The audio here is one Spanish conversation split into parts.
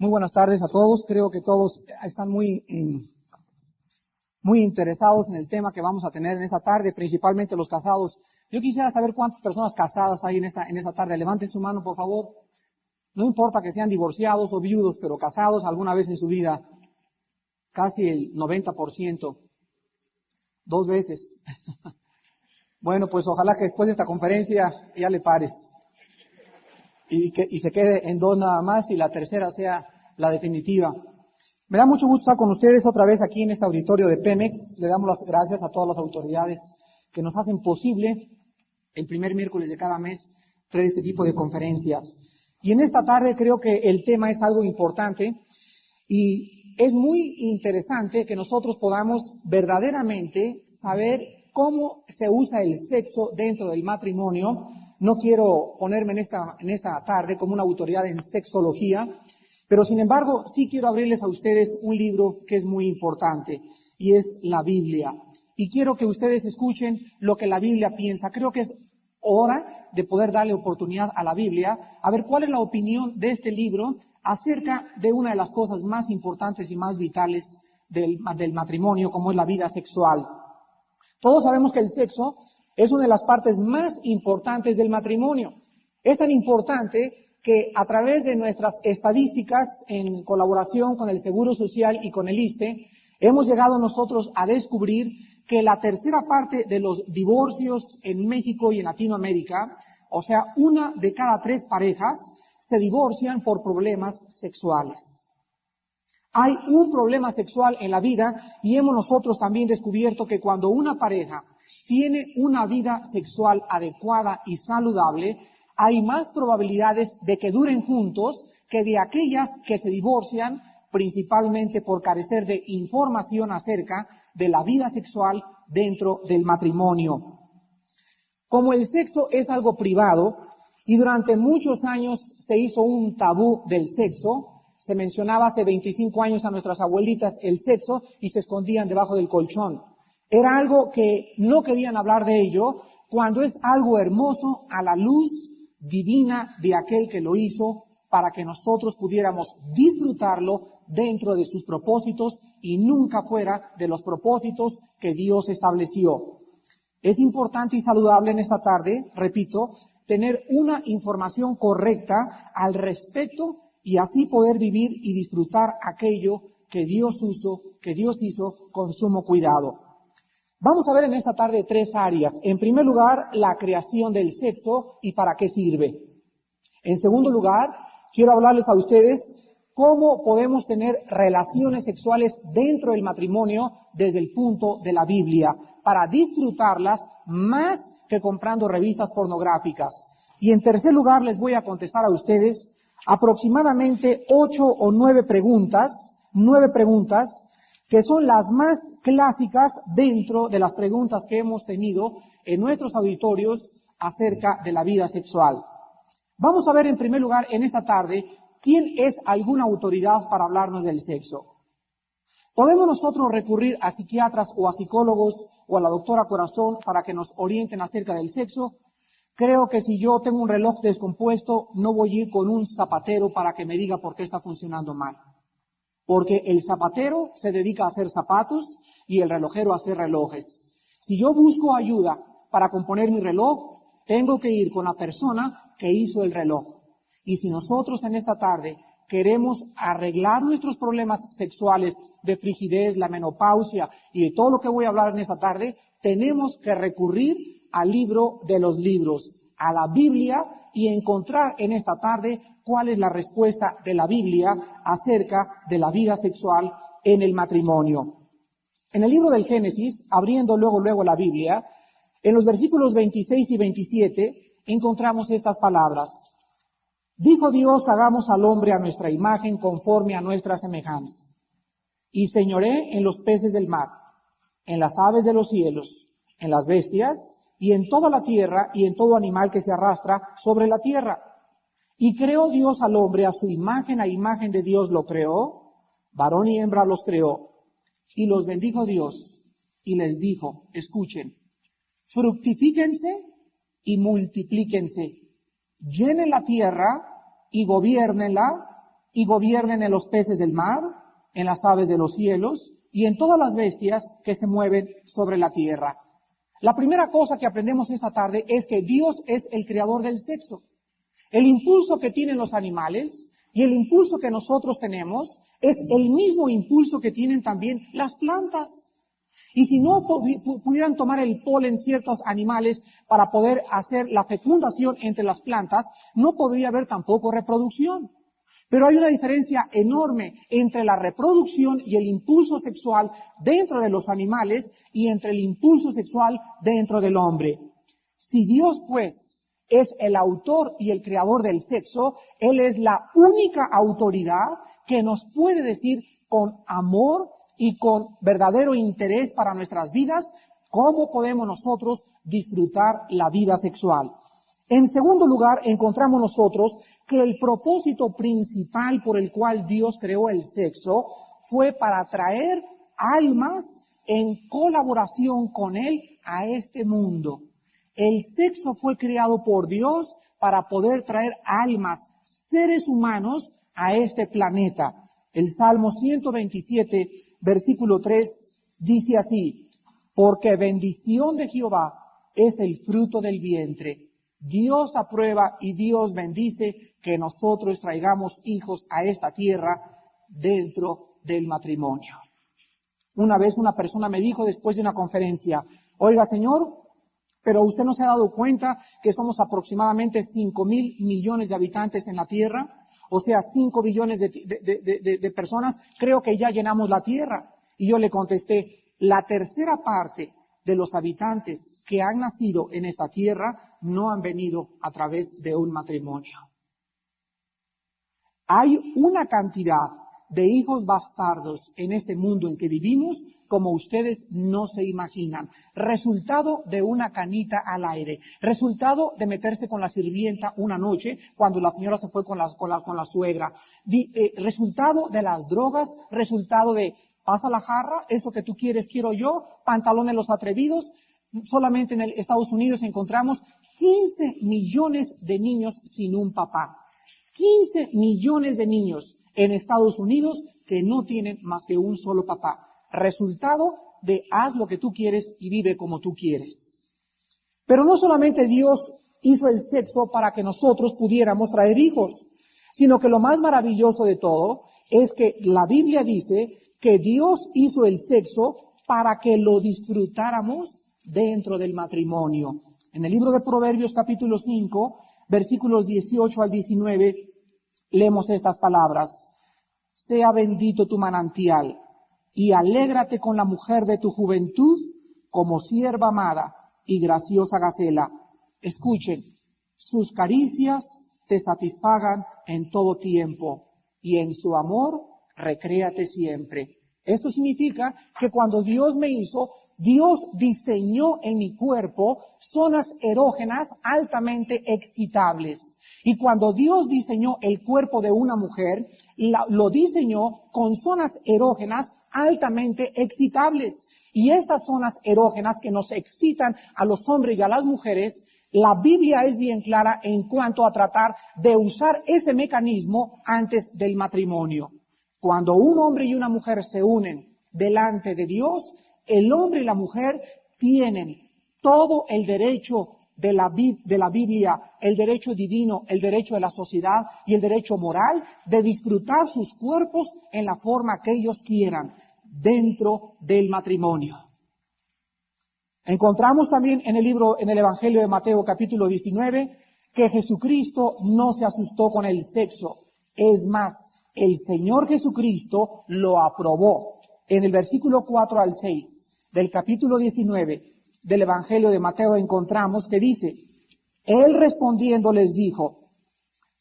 Muy buenas tardes a todos. Creo que todos están muy interesados en el tema que vamos a tener en esta tarde, principalmente los casados. Yo quisiera saber cuántas personas casadas hay en esta tarde. Levanten su mano, por favor. No importa que sean divorciados o viudos, pero casados alguna vez en su vida. Casi el 90%. 2 veces. Bueno, pues ojalá que después de esta conferencia ya le pares. Y se quede en 2 nada más y la tercera sea la definitiva. Me da mucho gusto estar con ustedes otra vez aquí en este auditorio de Pemex. Le damos las gracias a todas las autoridades que nos hacen posible el primer miércoles de cada mes traer este tipo de conferencias. Y en esta tarde creo que el tema es algo importante y es muy interesante que nosotros podamos verdaderamente saber cómo se usa el sexo dentro del matrimonio. No quiero ponerme en esta tarde como una autoridad en sexología, pero sin embargo sí quiero abrirles a ustedes un libro que es muy importante y es la Biblia. Y quiero que ustedes escuchen lo que la Biblia piensa. Creo que es hora de poder darle oportunidad a la Biblia, a ver cuál es la opinión de este libro acerca de una de las cosas más importantes y más vitales del matrimonio, como es la vida sexual. Todos sabemos que el sexo es una de las partes más importantes del matrimonio. Es tan importante que a través de nuestras estadísticas, en colaboración con el Seguro Social y con el ISSSTE, hemos llegado nosotros a descubrir que la tercera parte de los divorcios en México y en Latinoamérica, o sea, 1 de cada 3 parejas, se divorcian por problemas sexuales. Hay un problema sexual en la vida y hemos nosotros también descubierto que cuando una pareja tiene una vida sexual adecuada y saludable, hay más probabilidades de que duren juntos que de aquellas que se divorcian principalmente por carecer de información acerca de la vida sexual dentro del matrimonio. Como el sexo es algo privado y durante muchos años se hizo un tabú del sexo, se mencionaba hace 25 años a nuestras abuelitas el sexo y se escondían debajo del colchón. Era algo que no querían hablar de ello cuando es algo hermoso a la luz divina de aquel que lo hizo para que nosotros pudiéramos disfrutarlo dentro de sus propósitos y nunca fuera de los propósitos que Dios estableció. Es importante y saludable en esta tarde, repito, tener una información correcta al respecto y así poder vivir y disfrutar aquello que Dios hizo con sumo cuidado. Vamos a ver en esta tarde 3 áreas. En primer lugar, la creación del sexo y para qué sirve. En segundo lugar, quiero hablarles a ustedes cómo podemos tener relaciones sexuales dentro del matrimonio desde el punto de la Biblia, para disfrutarlas más que comprando revistas pornográficas. Y en tercer lugar, les voy a contestar a ustedes aproximadamente 8 o 9 preguntas, que son las más clásicas dentro de las preguntas que hemos tenido en nuestros auditorios acerca de la vida sexual. Vamos a ver en primer lugar en esta tarde quién es alguna autoridad para hablarnos del sexo. ¿Podemos nosotros recurrir a psiquiatras o a psicólogos o a la doctora Corazón para que nos orienten acerca del sexo? Creo que si yo tengo un reloj descompuesto, no voy a ir con un zapatero para que me diga por qué está funcionando mal. Porque el zapatero se dedica a hacer zapatos y el relojero a hacer relojes. Si yo busco ayuda para componer mi reloj, tengo que ir con la persona que hizo el reloj. Y si nosotros en esta tarde queremos arreglar nuestros problemas sexuales de frigidez, la menopausia y de todo lo que voy a hablar en esta tarde, tenemos que recurrir al libro de los libros, a la Biblia, y encontrar en esta tarde cuál es la respuesta de la Biblia acerca de la vida sexual en el matrimonio. En el libro del Génesis, abriendo luego la Biblia, en los versículos 26 y 27 encontramos estas palabras. Dijo Dios, hagamos al hombre a nuestra imagen conforme a nuestra semejanza. Y señoré en los peces del mar, en las aves de los cielos, en las bestias, y en toda la tierra, y en todo animal que se arrastra sobre la tierra. Y creó Dios al hombre a su imagen, a imagen de Dios lo creó, varón y hembra los creó. Y los bendijo Dios, y les dijo, escuchen, fructifíquense y multiplíquense, llenen la tierra y gobiérnenla, y gobiernen en los peces del mar, en las aves de los cielos y en todas las bestias que se mueven sobre la tierra. La primera cosa que aprendemos esta tarde es que Dios es el creador del sexo. El impulso que tienen los animales y el impulso que nosotros tenemos es el mismo impulso que tienen también las plantas. Y si no pudieran tomar el polen ciertos animales para poder hacer la fecundación entre las plantas, no podría haber tampoco reproducción. Pero hay una diferencia enorme entre la reproducción y el impulso sexual dentro de los animales y entre el impulso sexual dentro del hombre. Si Dios, pues, es el autor y el creador del sexo, Él es la única autoridad que nos puede decir con amor y con verdadero interés para nuestras vidas cómo podemos nosotros disfrutar la vida sexual. En segundo lugar, encontramos nosotros que el propósito principal por el cual Dios creó el sexo fue para traer almas en colaboración con Él a este mundo. El sexo fue creado por Dios para poder traer almas, seres humanos, a este planeta. El Salmo 127, versículo 3, dice así: porque bendición de Jehová es el fruto del vientre. Dios aprueba y Dios bendice que nosotros traigamos hijos a esta tierra dentro del matrimonio. Una vez una persona me dijo después de una conferencia: oiga, señor, pero usted no se ha dado cuenta que somos aproximadamente 5.000 millones de habitantes en la tierra, o sea, 5 billones de personas, creo que ya llenamos la tierra. Y yo le contesté: la tercera parte de los habitantes que han nacido en esta tierra no han venido a través de un matrimonio. Hay una cantidad de hijos bastardos en este mundo en que vivimos como ustedes no se imaginan. Resultado de una canita al aire, resultado de meterse con la sirvienta una noche cuando la señora se fue con la suegra, resultado de las drogas, resultado de pasa la jarra, eso que tú quieres quiero yo, pantalones los atrevidos. Solamente en Estados Unidos encontramos 15 millones de niños sin un papá. 15 millones de niños en Estados Unidos que no tienen más que un solo papá. Resultado de haz lo que tú quieres y vive como tú quieres. Pero no solamente Dios hizo el sexo para que nosotros pudiéramos traer hijos, sino que lo más maravilloso de todo es que la Biblia dice que Dios hizo el sexo para que lo disfrutáramos dentro del matrimonio. En el libro de Proverbios capítulo 5, versículos 18 al 19, leemos estas palabras: sea bendito tu manantial y alégrate con la mujer de tu juventud como sierva amada y graciosa gacela. Escuchen, sus caricias te satisfagan en todo tiempo y en su amor recréate siempre. Esto significa que cuando Dios me hizo, Dios diseñó en mi cuerpo zonas erógenas altamente excitables. Y cuando Dios diseñó el cuerpo de una mujer, lo diseñó con zonas erógenas altamente excitables. Y estas zonas erógenas que nos excitan a los hombres y a las mujeres, la Biblia es bien clara en cuanto a tratar de usar ese mecanismo antes del matrimonio. Cuando un hombre y una mujer se unen delante de Dios, el hombre y la mujer tienen todo el derecho de la Biblia, el derecho divino, el derecho de la sociedad y el derecho moral de disfrutar sus cuerpos en la forma que ellos quieran dentro del matrimonio. Encontramos también en el Evangelio de Mateo capítulo 19 que Jesucristo no se asustó con el sexo. Es más, el Señor Jesucristo lo aprobó. En el versículo 4 al 6 del capítulo 19 del Evangelio de Mateo encontramos que dice: Él respondiendo les dijo: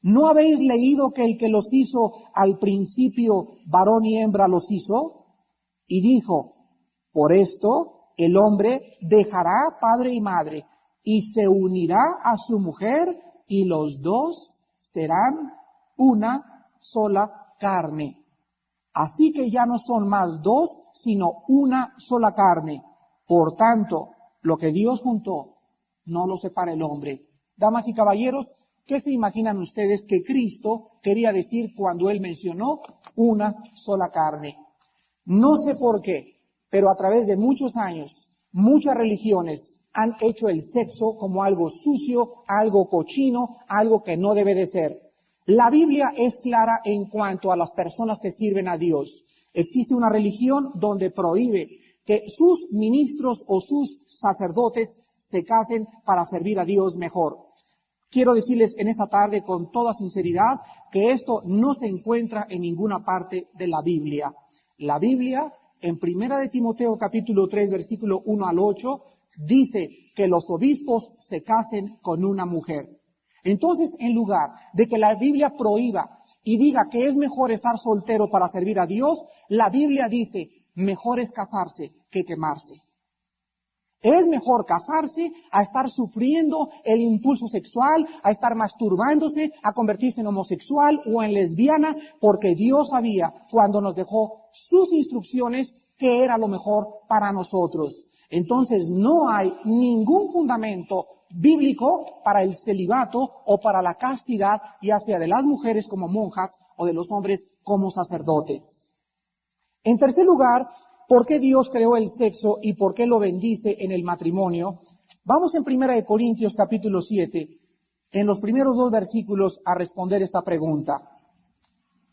¿no habéis leído que el que los hizo al principio varón y hembra los hizo? Y dijo: por esto el hombre dejará padre y madre y se unirá a su mujer y los dos serán una sola carne. Así que ya no son más dos, sino una sola carne. Por tanto, lo que Dios juntó, no lo separa el hombre. Damas y caballeros, ¿qué se imaginan ustedes que Cristo quería decir cuando Él mencionó una sola carne? No sé por qué, pero a través de muchos años, muchas religiones han hecho el sexo como algo sucio, algo cochino, algo que no debe de ser. La Biblia es clara en cuanto a las personas que sirven a Dios. Existe una religión donde prohíbe que sus ministros o sus sacerdotes se casen para servir a Dios mejor. Quiero decirles en esta tarde con toda sinceridad que esto no se encuentra en ninguna parte de la Biblia. La Biblia, en 1 de Timoteo capítulo 3, versículo 1 al 8, dice que los obispos se casen con una mujer. Entonces, en lugar de que la Biblia prohíba y diga que es mejor estar soltero para servir a Dios, la Biblia dice, mejor es casarse que quemarse. Es mejor casarse a estar sufriendo el impulso sexual, a estar masturbándose, a convertirse en homosexual o en lesbiana, porque Dios sabía cuando nos dejó sus instrucciones que era lo mejor para nosotros. Entonces no hay ningún fundamento bíblico para el celibato o para la castidad, ya sea de las mujeres como monjas o de los hombres como sacerdotes. En tercer lugar, ¿por qué Dios creó el sexo y por qué lo bendice en el matrimonio? Vamos en 1 de Corintios capítulo 7, en los primeros 2 versículos a responder esta pregunta.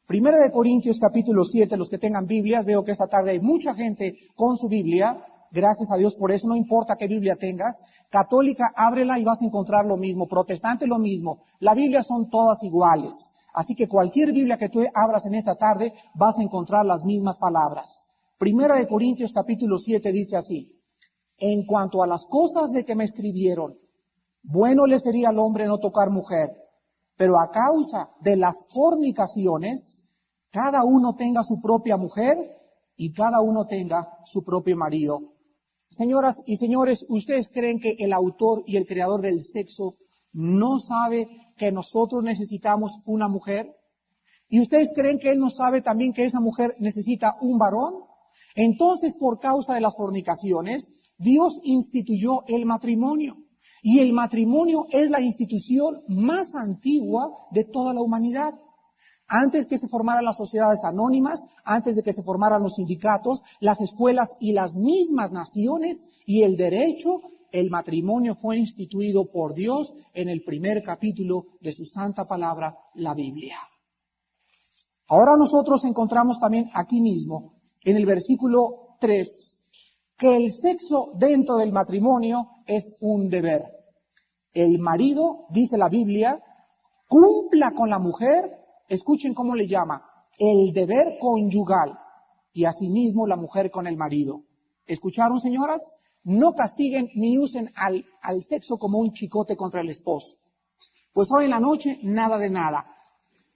1 de Corintios capítulo 7, los que tengan Biblias, veo que esta tarde hay mucha gente con su Biblia. Gracias a Dios por eso, no importa qué Biblia tengas. Católica, ábrela y vas a encontrar lo mismo. Protestante, lo mismo. La Biblia son todas iguales. Así que cualquier Biblia que tú abras en esta tarde, vas a encontrar las mismas palabras. 1 de Corintios capítulo 7 dice así: en cuanto a las cosas de que me escribieron, bueno le sería al hombre no tocar mujer, pero a causa de las fornicaciones, cada uno tenga su propia mujer y cada uno tenga su propio marido. Señoras y señores, ¿ustedes creen que el autor y el creador del sexo no sabe que nosotros necesitamos una mujer? ¿Y ustedes creen que él no sabe también que esa mujer necesita un varón? Entonces, por causa de las fornicaciones, Dios instituyó el matrimonio. Y el matrimonio es la institución más antigua de toda la humanidad. Antes que se formaran las sociedades anónimas, antes de que se formaran los sindicatos, las escuelas y las mismas naciones y el derecho, el matrimonio fue instituido por Dios en el primer capítulo de su santa palabra, la Biblia. Ahora nosotros encontramos también aquí mismo, en el versículo 3, que el sexo dentro del matrimonio es un deber. El marido, dice la Biblia, cumpla con la mujer. Escuchen cómo le llama, el deber conyugal, y asimismo la mujer con el marido. ¿Escucharon, señoras? No castiguen ni usen al sexo como un chicote contra el esposo. Pues hoy en la noche, nada de nada.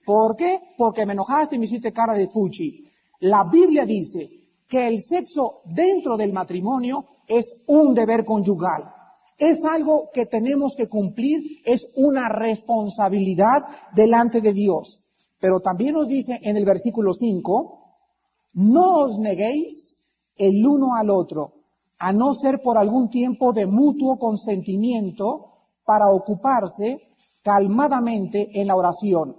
¿Por qué? Porque me enojaste y me hiciste cara de fuchi. La Biblia dice que el sexo dentro del matrimonio es un deber conyugal. Es algo que tenemos que cumplir, es una responsabilidad delante de Dios. Pero también nos dice en el versículo 5, no os neguéis el uno al otro, a no ser por algún tiempo de mutuo consentimiento para ocuparse calmadamente en la oración,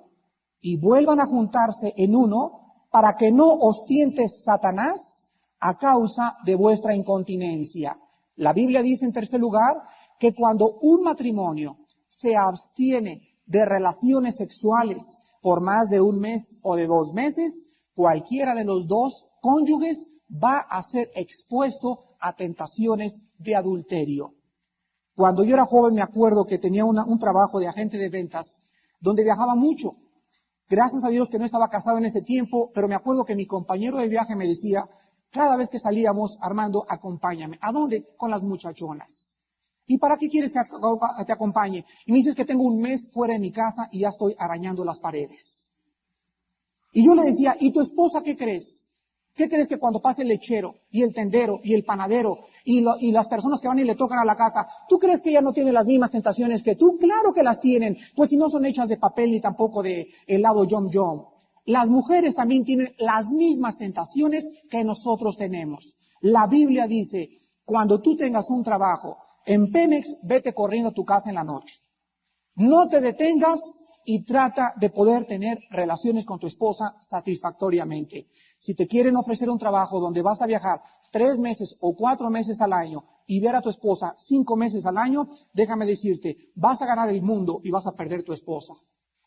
y vuelvan a juntarse en uno para que no os tiente Satanás a causa de vuestra incontinencia. La Biblia dice en tercer lugar que cuando un matrimonio se abstiene de relaciones sexuales por más de un mes o de 2 meses, cualquiera de los dos cónyuges va a ser expuesto a tentaciones de adulterio. Cuando yo era joven me acuerdo que tenía un trabajo de agente de ventas donde viajaba mucho. Gracias a Dios que no estaba casado en ese tiempo, pero me acuerdo que mi compañero de viaje me decía, cada vez que salíamos, Armando, acompáñame. ¿A dónde? Con las muchachonas. ¿Y para qué quieres que te acompañe? Y me dices que tengo un mes fuera de mi casa y ya estoy arañando las paredes. Y yo le decía, ¿y tu esposa qué crees? ¿Qué crees que cuando pase el lechero y el tendero y el panadero y las personas que van y le tocan a la casa, ¿tú crees que ella no tiene las mismas tentaciones que tú? Claro que las tienen, pues si no son hechas de papel ni tampoco de helado Yum Yum. Las mujeres también tienen las mismas tentaciones que nosotros tenemos. La Biblia dice, cuando tú tengas un trabajo en Pemex, vete corriendo a tu casa en la noche. No te detengas y trata de poder tener relaciones con tu esposa satisfactoriamente. Si te quieren ofrecer un trabajo donde vas a viajar 3 meses o 4 meses al año y ver a tu esposa 5 meses al año, déjame decirte, vas a ganar el mundo y vas a perder tu esposa.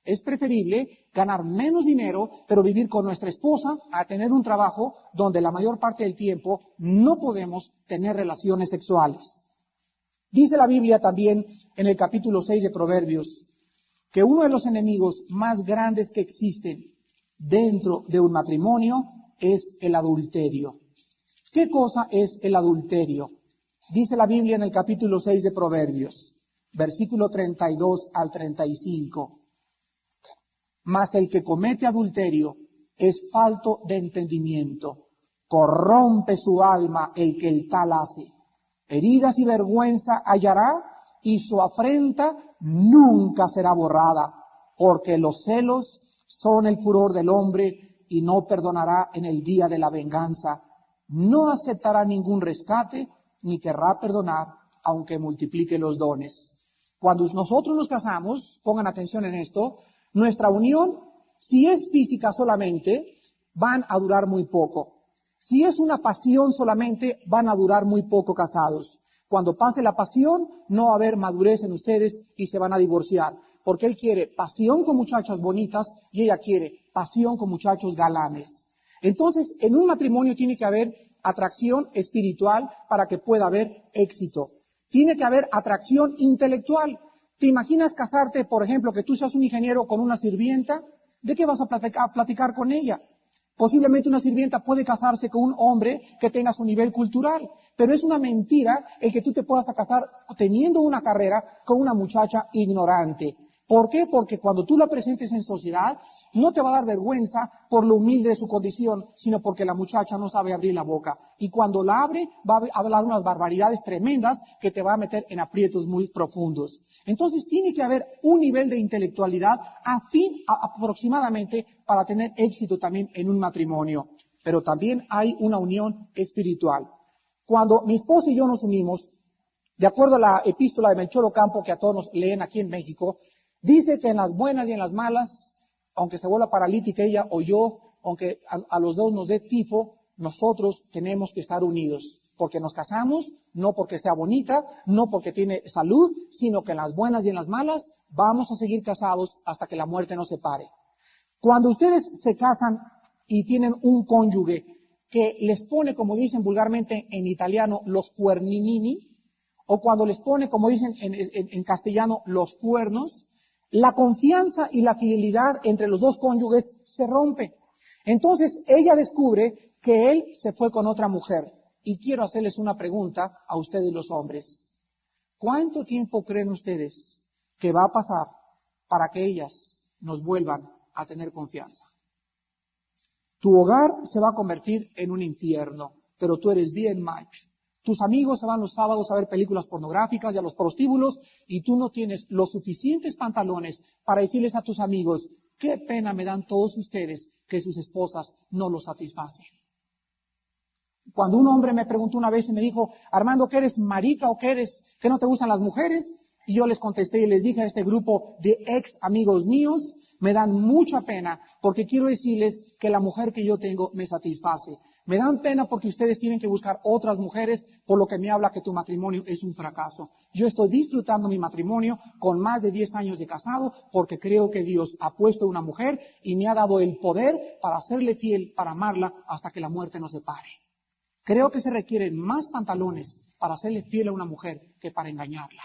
Es preferible ganar menos dinero, pero vivir con nuestra esposa, a tener un trabajo donde la mayor parte del tiempo no podemos tener relaciones sexuales. Dice la Biblia también en el capítulo 6 de Proverbios que uno de los enemigos más grandes que existen dentro de un matrimonio es el adulterio. ¿Qué cosa es el adulterio? Dice la Biblia en el capítulo 6 de Proverbios, versículo 32 al 35. Mas el que comete adulterio es falto de entendimiento, corrompe su alma el que el tal hace. Heridas y vergüenza hallará, y su afrenta nunca será borrada, porque los celos son el furor del hombre, y no perdonará en el día de la venganza. No aceptará ningún rescate, ni querrá perdonar, aunque multiplique los dones. Cuando nosotros nos casamos, pongan atención en esto, nuestra unión, si es física solamente, van a durar muy poco. Si es una pasión solamente, van a durar muy poco casados. Cuando pase la pasión, no va a haber madurez en ustedes y se van a divorciar. Porque él quiere pasión con muchachas bonitas y ella quiere pasión con muchachos galanes. Entonces, en un matrimonio tiene que haber atracción espiritual para que pueda haber éxito. Tiene que haber atracción intelectual. ¿Te imaginas casarte, por ejemplo, que tú seas un ingeniero con una sirvienta? ¿De qué vas a platicar con ella? Posiblemente una sirvienta puede casarse con un hombre que tenga su nivel cultural, pero es una mentira el que tú te puedas casar teniendo una carrera con una muchacha ignorante. ¿Por qué? Porque cuando tú la presentes en sociedad, no te va a dar vergüenza por lo humilde de su condición, sino porque la muchacha no sabe abrir la boca. Y cuando la abre, va a hablar unas barbaridades tremendas que te va a meter en aprietos muy profundos. Entonces tiene que haber un nivel de intelectualidad aproximadamente para tener éxito también en un matrimonio. Pero también hay una unión espiritual. Cuando mi esposa y yo nos unimos, de acuerdo a la epístola de Melchor Ocampo, que a todos nos leen aquí en México, dice que en las buenas y en las malas, aunque se vuelva paralítica ella o yo, aunque a los dos nos dé tifo, nosotros tenemos que estar unidos. Porque nos casamos, no porque sea bonita, no porque tiene salud, sino que en las buenas y en las malas vamos a seguir casados hasta que la muerte nos separe. Cuando ustedes se casan y tienen un cónyuge que les pone, como dicen vulgarmente en italiano, los cuerninini, o cuando les pone, como dicen en castellano, los cuernos, la confianza y la fidelidad entre los dos cónyuges se rompe. Entonces ella descubre que él se fue con otra mujer. Y quiero hacerles una pregunta a ustedes los hombres. ¿Cuánto tiempo creen ustedes que va a pasar para que ellas nos vuelvan a tener confianza? Tu hogar se va a convertir en un infierno, pero tú eres bien macho. Tus amigos se van los sábados a ver películas pornográficas y a los prostíbulos y tú no tienes los suficientes pantalones para decirles a tus amigos, qué pena me dan todos ustedes que sus esposas no los satisfacen. Cuando un hombre me preguntó una vez y me dijo, Armando, ¿qué eres marica o qué eres, que no te gustan las mujeres? Y yo les contesté y les dije a este grupo de ex amigos míos, me dan mucha pena porque quiero decirles que la mujer que yo tengo me satisface. Me dan pena porque ustedes tienen que buscar otras mujeres, por lo que me habla que tu matrimonio es un fracaso. Yo estoy disfrutando mi matrimonio con más de 10 años de casado porque creo que Dios ha puesto una mujer y me ha dado el poder para serle fiel, para amarla hasta que la muerte nos separe. Creo que se requieren más pantalones para serle fiel a una mujer que para engañarla.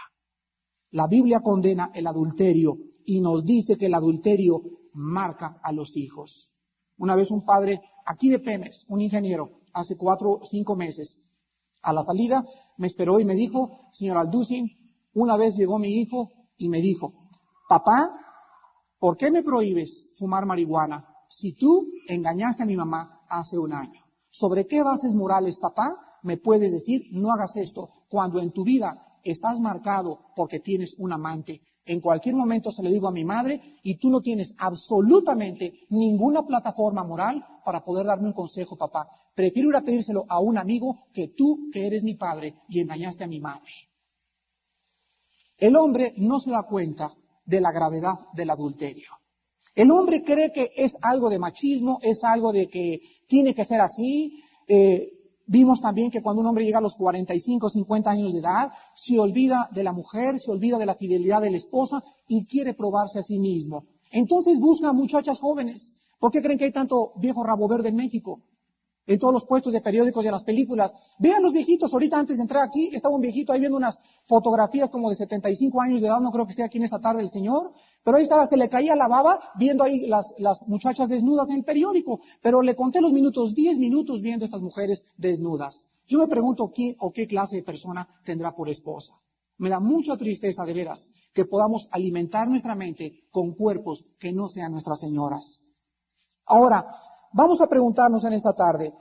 La Biblia condena el adulterio y nos dice que el adulterio marca a los hijos. Una vez un padre aquí de Pemex, un ingeniero, hace 4 o 5 meses, a la salida me esperó y me dijo, señor Alducin, una vez llegó mi hijo y me dijo, papá, ¿por qué me prohíbes fumar marihuana si tú engañaste a mi mamá hace un año? ¿Sobre qué bases morales, papá, me puedes decir no hagas esto cuando en tu vida estás marcado porque tienes un amante? En cualquier momento se lo digo a mi madre y tú no tienes absolutamente ninguna plataforma moral para poder darme un consejo, papá. Prefiero ir a pedírselo a un amigo que tú, que eres mi padre y engañaste a mi madre. El hombre no se da cuenta de la gravedad del adulterio. El hombre cree que es algo de machismo, es algo de que tiene que ser así. Vimos también que cuando un hombre llega a los 45, 50 años de edad, se olvida de la mujer, se olvida de la fidelidad de la esposa y quiere probarse a sí mismo. Entonces busca muchachas jóvenes. ¿Por qué creen que hay tanto viejo rabo verde en México? En todos los puestos de periódicos y en las películas. Vean los viejitos, ahorita antes de entrar aquí, estaba un viejito ahí viendo unas fotografías como de 75 años de edad, no creo que esté aquí en esta tarde el señor, pero ahí estaba, se le caía la baba viendo ahí las muchachas desnudas en el periódico, pero le conté los minutos, 10 minutos viendo estas mujeres desnudas. Yo me pregunto quién o qué clase de persona tendrá por esposa. Me da mucha tristeza de veras que podamos alimentar nuestra mente con cuerpos que no sean nuestras señoras. Ahora, vamos a preguntarnos en esta tarde,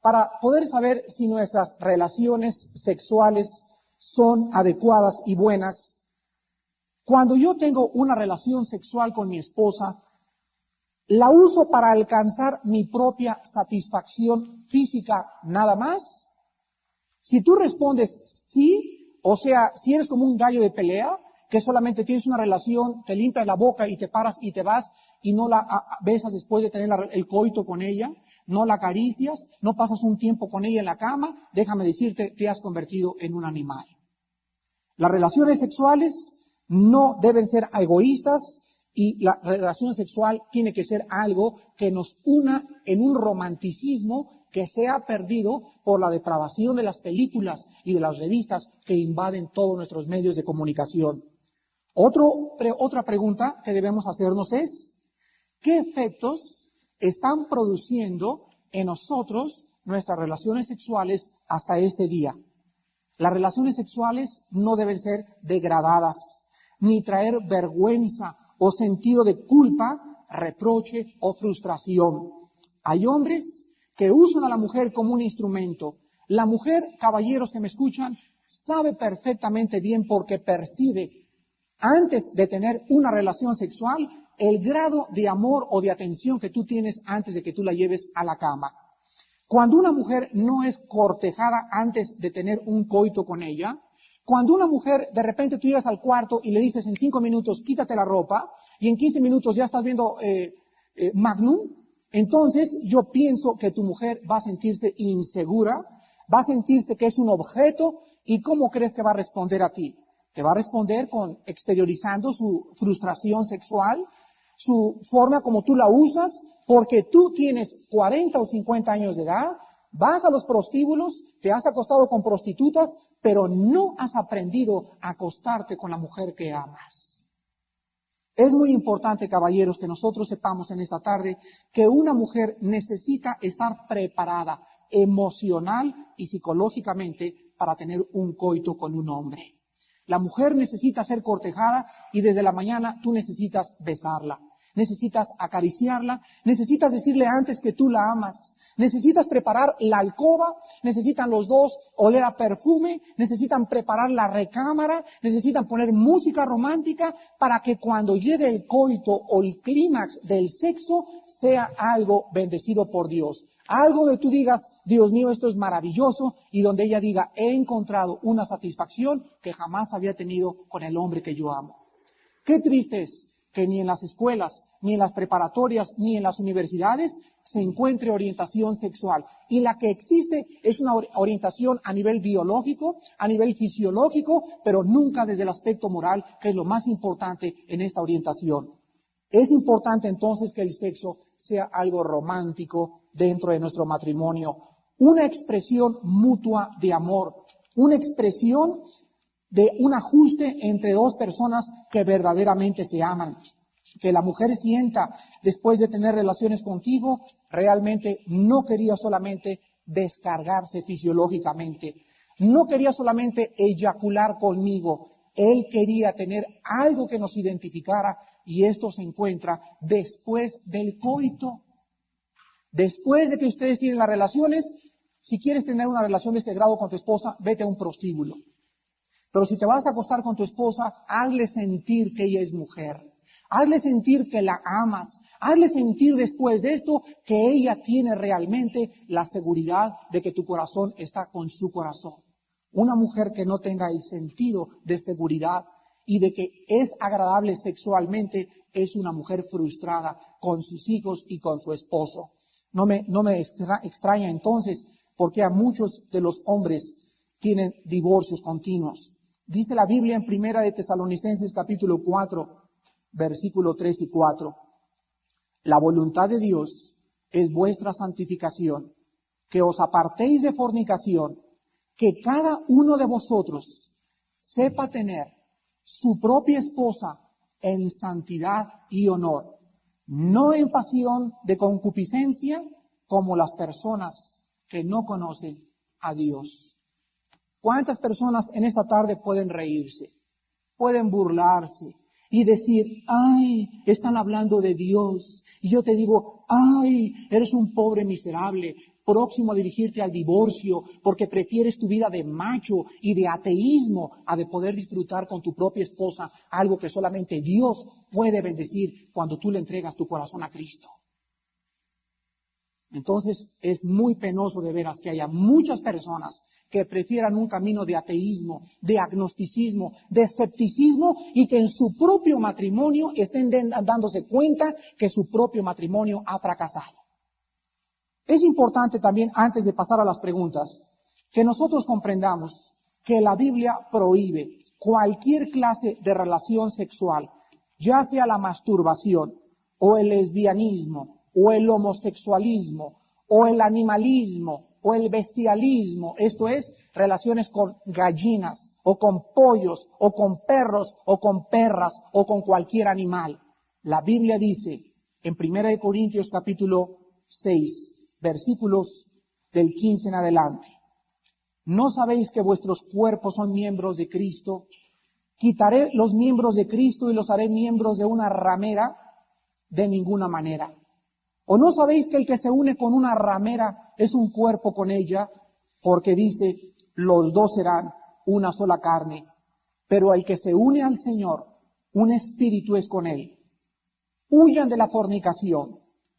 para poder saber si nuestras relaciones sexuales son adecuadas y buenas. Cuando yo tengo una relación sexual con mi esposa, ¿la uso para alcanzar mi propia satisfacción física nada más? Si tú respondes sí, o sea, si eres como un gallo de pelea, que solamente tienes una relación, te limpias la boca y te paras y te vas y no la besas después de tener el coito con ella, no la acaricias, no pasas un tiempo con ella en la cama, déjame decirte, te has convertido en un animal. Las relaciones sexuales no deben ser egoístas y la relación sexual tiene que ser algo que nos una en un romanticismo que se ha perdido por la depravación de las películas y de las revistas que invaden todos nuestros medios de comunicación. Otra pregunta que debemos hacernos es, ¿qué efectos están produciendo en nosotros nuestras relaciones sexuales hasta este día? Las relaciones sexuales no deben ser degradadas, ni traer vergüenza o sentido de culpa, reproche o frustración. Hay hombres que usan a la mujer como un instrumento. La mujer, caballeros que me escuchan, sabe perfectamente bien porque percibe antes de tener una relación sexual el grado de amor o de atención que tú tienes antes de que tú la lleves a la cama. Cuando una mujer no es cortejada antes de tener un coito con ella, cuando una mujer de repente tú llegas al cuarto y le dices en 5 minutos quítate la ropa y en 15 minutos ya estás viendo Magnum, entonces yo pienso que tu mujer va a sentirse insegura, va a sentirse que es un objeto y ¿cómo crees que va a responder a ti? Te va a responder con exteriorizando su frustración sexual, su forma como tú la usas, porque tú tienes 40 o 50 años de edad, vas a los prostíbulos, te has acostado con prostitutas, pero no has aprendido a acostarte con la mujer que amas. Es muy importante, caballeros, que nosotros sepamos en esta tarde que una mujer necesita estar preparada emocional y psicológicamente para tener un coito con un hombre. La mujer necesita ser cortejada y desde la mañana tú necesitas besarla, necesitas acariciarla, necesitas decirle antes que tú la amas, necesitas preparar la alcoba, necesitan los dos oler a perfume, necesitan preparar la recámara, necesitan poner música romántica para que cuando llegue el coito o el clímax del sexo sea algo bendecido por Dios. Algo de tú digas, Dios mío, esto es maravilloso, y donde ella diga, he encontrado una satisfacción que jamás había tenido con el hombre que yo amo. Qué triste es que ni en las escuelas, ni en las preparatorias, ni en las universidades se encuentre orientación sexual. Y la que existe es una orientación a nivel biológico, a nivel fisiológico, pero nunca desde el aspecto moral, que es lo más importante en esta orientación. Es importante entonces que el sexo sea algo romántico dentro de nuestro matrimonio, una expresión mutua de amor, una expresión de un ajuste entre dos personas que verdaderamente se aman. Que la mujer sienta, después de tener relaciones contigo, realmente no quería solamente descargarse fisiológicamente, no quería solamente eyacular conmigo, él quería tener algo que nos identificara y esto se encuentra después del coito. Después de que ustedes tienen las relaciones, si quieres tener una relación de este grado con tu esposa, vete a un prostíbulo. Pero si te vas a acostar con tu esposa, hazle sentir que ella es mujer. Hazle sentir que la amas. Hazle sentir después de esto que ella tiene realmente la seguridad de que tu corazón está con su corazón. Una mujer que no tenga el sentido de seguridad y de que es agradable sexualmente, es una mujer frustrada con sus hijos y con su esposo. No me extraña entonces porque a muchos de los hombres tienen divorcios continuos. Dice la Biblia en Primera de Tesalonicenses capítulo 4, versículo 3 y 4. La voluntad de Dios es vuestra santificación, que os apartéis de fornicación, que cada uno de vosotros sepa tener su propia esposa en santidad y honor, no en pasión de concupiscencia como las personas que no conocen a Dios. ¿Cuántas personas en esta tarde pueden reírse, pueden burlarse y decir, ay, están hablando de Dios? Y yo te digo, ay, eres un pobre miserable, próximo a dirigirte al divorcio, porque prefieres tu vida de macho y de ateísmo a de poder disfrutar con tu propia esposa algo que solamente Dios puede bendecir cuando tú le entregas tu corazón a Cristo. Entonces es muy penoso de veras que haya muchas personas que prefieran un camino de ateísmo, de agnosticismo, de escepticismo y que en su propio matrimonio estén dándose cuenta que su propio matrimonio ha fracasado. Es importante también, antes de pasar a las preguntas, que nosotros comprendamos que la Biblia prohíbe cualquier clase de relación sexual, ya sea la masturbación o el lesbianismo, o el homosexualismo, o el animalismo, o el bestialismo, esto es, relaciones con gallinas, o con pollos, o con perros, o con perras, o con cualquier animal. La Biblia dice, en 1 Corintios capítulo 6, versículos del 15 en adelante, ¿no sabéis que vuestros cuerpos son miembros de Cristo? ¿Quitaré los miembros de Cristo y los haré miembros de una ramera? De ninguna manera. ¿O no sabéis que el que se une con una ramera es un cuerpo con ella? Porque dice, los dos serán una sola carne. Pero el que se une al Señor, un espíritu es con él. Huyan de la fornicación.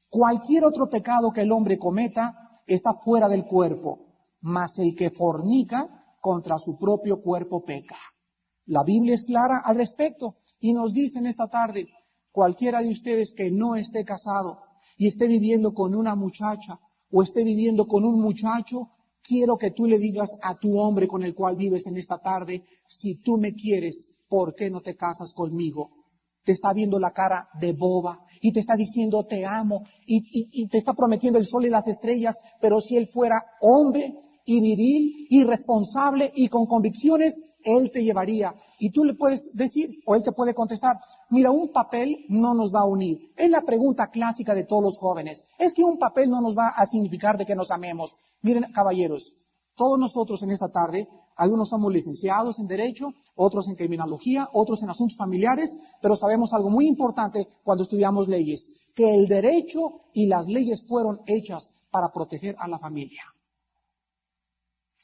Cualquier otro pecado que el hombre cometa está fuera del cuerpo, mas el que fornica contra su propio cuerpo peca. La Biblia es clara al respecto y nos dice en esta tarde, cualquiera de ustedes que no esté casado y esté viviendo con una muchacha o esté viviendo con un muchacho, quiero que tú le digas a tu hombre con el cual vives en esta tarde, si tú me quieres, ¿por qué no te casas conmigo? Te está viendo la cara de boba y te está diciendo te amo y te está prometiendo el sol y las estrellas, pero si él fuera hombre y viril y responsable y con convicciones, él te llevaría. Y tú le puedes decir, o él te puede contestar, mira, un papel no nos va a unir. Es la pregunta clásica de todos los jóvenes. Es que un papel no nos va a significar de que nos amemos. Miren, caballeros, todos nosotros en esta tarde, algunos somos licenciados en Derecho, otros en Criminología, otros en Asuntos Familiares, pero sabemos algo muy importante cuando estudiamos leyes, que el derecho y las leyes fueron hechas para proteger a la familia.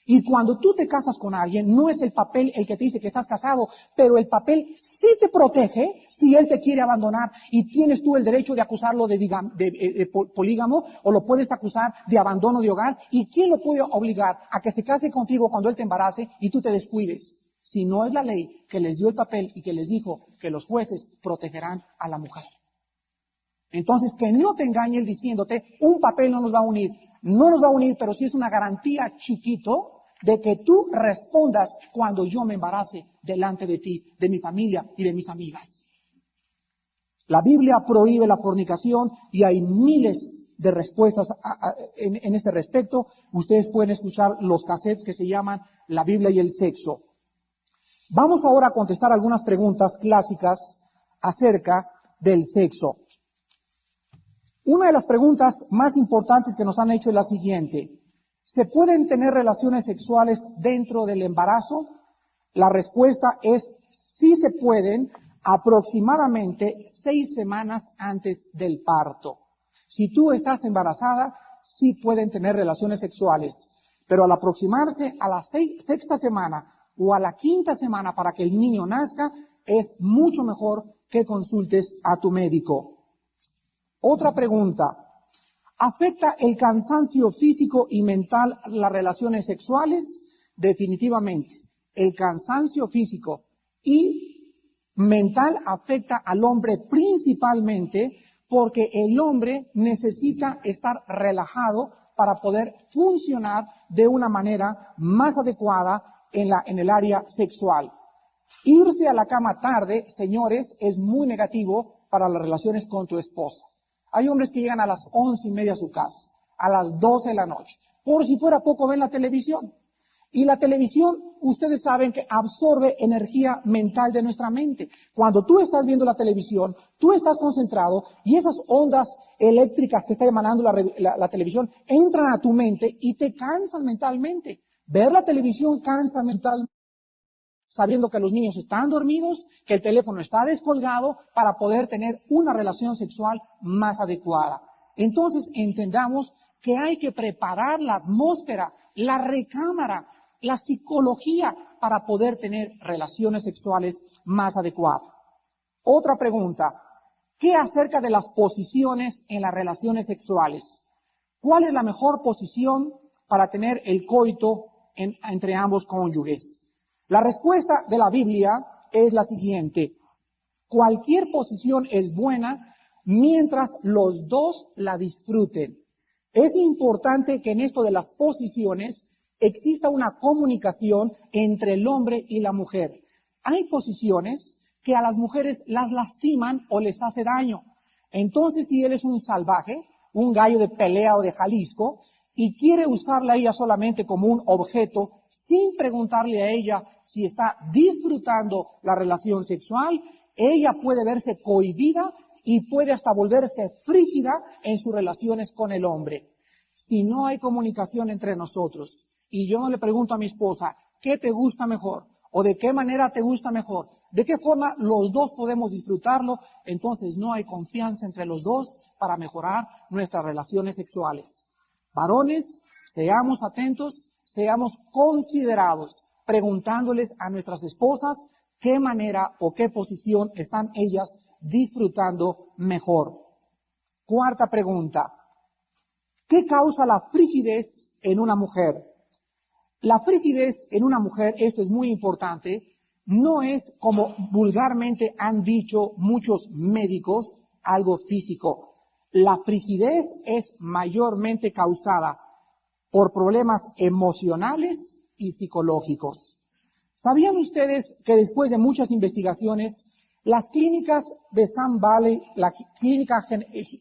Y cuando tú te casas con alguien, no es el papel el que te dice que estás casado, pero el papel sí te protege si él te quiere abandonar y tienes tú el derecho de acusarlo de polígamo o lo puedes acusar de abandono de hogar. ¿Y quién lo puede obligar a que se case contigo cuando él te embarace y tú te descuides? Si no es la ley que les dio el papel y que les dijo que los jueces protegerán a la mujer. Entonces, que no te engañe él diciéndote, un papel no nos va a unir. No nos va a unir, pero sí es una garantía chiquito de que tú respondas cuando yo me embarace delante de ti, de mi familia y de mis amigas. La Biblia prohíbe la fornicación y hay miles de respuestas en este respecto. Ustedes pueden escuchar los cassettes que se llaman La Biblia y el sexo. Vamos ahora a contestar algunas preguntas clásicas acerca del sexo. Una de las preguntas más importantes que nos han hecho es la siguiente. ¿Se pueden tener relaciones sexuales dentro del embarazo? La respuesta es sí se pueden, aproximadamente 6 semanas antes del parto. Si tú estás embarazada, sí pueden tener relaciones sexuales, pero al aproximarse a la sexta semana o a la quinta semana para que el niño nazca, es mucho mejor que consultes a tu médico. Otra pregunta. ¿Afecta el cansancio físico y mental las relaciones sexuales? Definitivamente. El cansancio físico y mental afecta al hombre principalmente porque el hombre necesita estar relajado para poder funcionar de una manera más adecuada en el área sexual. Irse a la cama tarde, señores, es muy negativo para las relaciones con tu esposa. Hay hombres que llegan a las 11:30 a su casa, a las 12 de la noche. Por si fuera poco, ven la televisión. Y la televisión, ustedes saben que absorbe energía mental de nuestra mente. Cuando tú estás viendo la televisión, tú estás concentrado y esas ondas eléctricas que está emanando la televisión entran a tu mente y te cansan mentalmente. Ver la televisión cansa mentalmente, sabiendo que los niños están dormidos, que el teléfono está descolgado para poder tener una relación sexual más adecuada. Entonces entendamos que hay que preparar la atmósfera, la recámara, la psicología para poder tener relaciones sexuales más adecuadas. Otra pregunta, ¿qué acerca de las posiciones en las relaciones sexuales? ¿Cuál es la mejor posición para tener el coito entre ambos cónyuges? La respuesta de la Biblia es la siguiente: cualquier posición es buena mientras los dos la disfruten. Es importante que en esto de las posiciones exista una comunicación entre el hombre y la mujer. Hay posiciones que a las mujeres las lastiman o les hace daño. Entonces, si él es un salvaje, un gallo de pelea o de Jalisco, y quiere usarla a ella solamente como un objeto, sin preguntarle a ella si está disfrutando la relación sexual, ella puede verse cohibida y puede hasta volverse frígida en sus relaciones con el hombre. Si no hay comunicación entre nosotros, y yo no le pregunto a mi esposa, ¿qué te gusta mejor? ¿O de qué manera te gusta mejor? ¿De qué forma los dos podemos disfrutarlo? Entonces no hay confianza entre los dos para mejorar nuestras relaciones sexuales. Varones, seamos atentos, seamos considerados, preguntándoles a nuestras esposas qué manera o qué posición están ellas disfrutando mejor. Cuarta pregunta, ¿qué causa la frigidez en una mujer? La frigidez en una mujer, esto es muy importante, no es, como vulgarmente han dicho muchos médicos, algo físico. La frigidez es mayormente causada por problemas emocionales y psicológicos. ¿Sabían ustedes que después de muchas investigaciones, las clínicas de Sun Valley, la clínica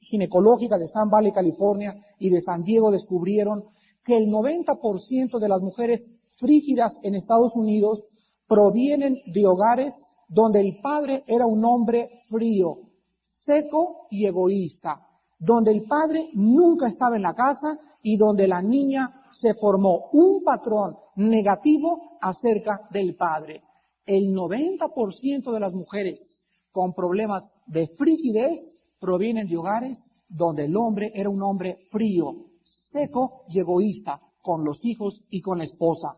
ginecológica de Sun Valley, California, y de San Diego descubrieron que el 90% de las mujeres frígidas en Estados Unidos provienen de hogares donde el padre era un hombre frío, seco y egoísta, donde el padre nunca estaba en la casa y donde la niña se formó un patrón negativo acerca del padre. El 90% de las mujeres con problemas de frigidez provienen de hogares donde el hombre era un hombre frío, seco y egoísta con los hijos y con la esposa.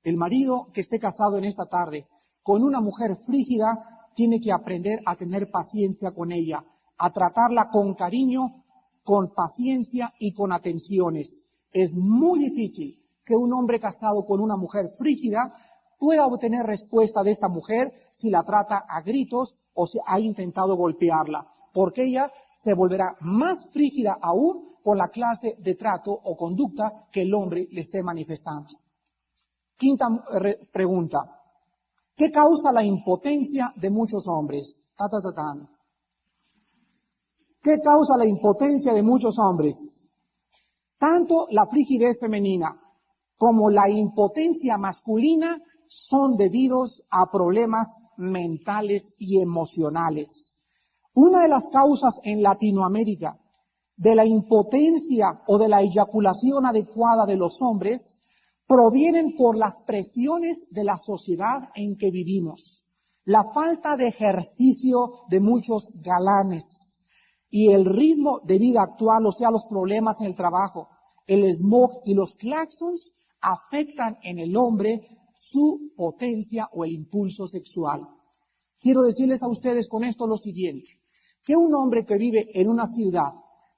El marido que esté casado en esta tarde con una mujer frígida tiene que aprender a tener paciencia con ella, a tratarla con cariño, con paciencia y con atenciones. Es muy difícil que un hombre casado con una mujer frígida pueda obtener respuesta de esta mujer si la trata a gritos o si ha intentado golpearla, porque ella se volverá más frígida aún con la clase de trato o conducta que el hombre le esté manifestando. Quinta pregunta. ¿Qué causa la impotencia de muchos hombres? ¿Qué causa la impotencia de muchos hombres? Tanto la frigidez femenina como la impotencia masculina son debidos a problemas mentales y emocionales. Una de las causas en Latinoamérica de la impotencia o de la eyaculación adecuada de los hombres provienen por las presiones de la sociedad en que vivimos, la falta de ejercicio de muchos galanes y el ritmo de vida actual, o sea, los problemas en el trabajo, el smog y los claxons afectan en el hombre su potencia o el impulso sexual. Quiero decirles a ustedes con esto lo siguiente, que un hombre que vive en una ciudad,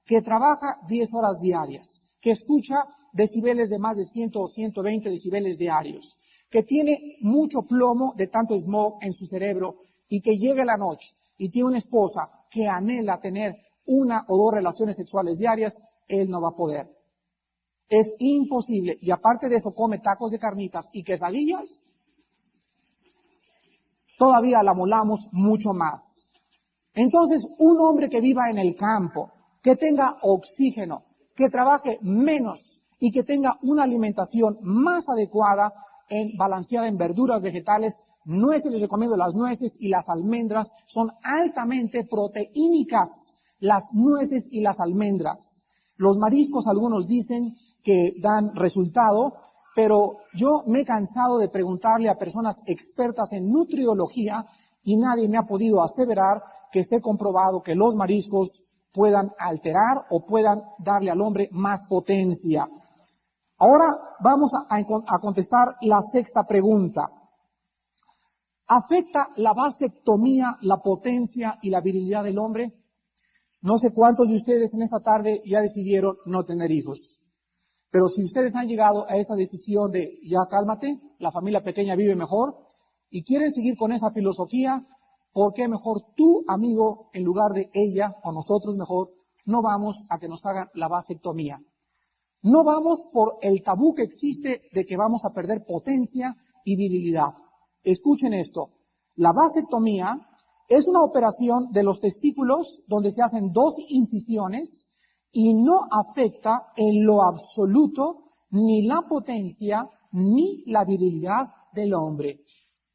que trabaja 10 horas diarias, que escucha decibeles de más de 100 o 120 decibeles diarios, que tiene mucho plomo de tanto smog en su cerebro, y que llegue la noche y tiene una esposa que anhela tener una o dos relaciones sexuales diarias, él no va a poder. Es imposible. Y aparte de eso come tacos de carnitas y quesadillas, todavía la molamos mucho más. Entonces, un hombre que viva en el campo, que tenga oxígeno, que trabaje menos y que tenga una alimentación más adecuada, balanceada en verduras, vegetales, nueces, les recomiendo las nueces y las almendras, son altamente proteínicas, las nueces y las almendras. Los mariscos, algunos dicen que dan resultado, pero yo me he cansado de preguntarle a personas expertas en nutriología y nadie me ha podido aseverar que esté comprobado que los mariscos puedan alterar o puedan darle al hombre más potencia. Ahora vamos a contestar la sexta pregunta. ¿Afecta la vasectomía la potencia y la virilidad del hombre? No sé cuántos de ustedes en esta tarde ya decidieron no tener hijos. Pero si ustedes han llegado a esa decisión de ya cálmate, la familia pequeña vive mejor, y quieren seguir con esa filosofía, ¿por qué mejor tú, amigo, en lugar de ella, o nosotros mejor, no vamos a que nos hagan la vasectomía? No vamos por el tabú que existe de que vamos a perder potencia y virilidad. Escuchen esto. La vasectomía es una operación de los testículos donde se hacen 2 incisiones y no afecta en lo absoluto ni la potencia ni la virilidad del hombre.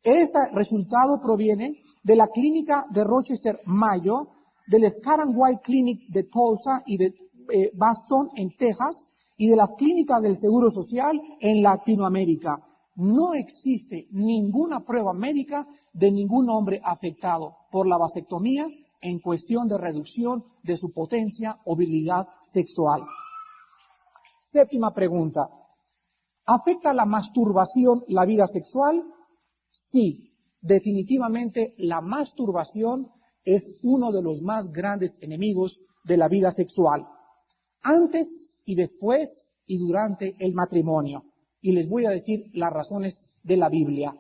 Este resultado proviene de la clínica de Rochester, Mayo, del Scott & White Clinic de Tulsa y de Boston, en Texas, y de las clínicas del Seguro Social en Latinoamérica. No existe ninguna prueba médica de ningún hombre afectado por la vasectomía en cuestión de reducción de su potencia o virilidad sexual. Séptima pregunta. ¿Afecta la masturbación la vida sexual? Sí, definitivamente la masturbación es uno de los más grandes enemigos de la vida sexual. Antes y después y durante el matrimonio. Y les voy a decir las razones de la Biblia.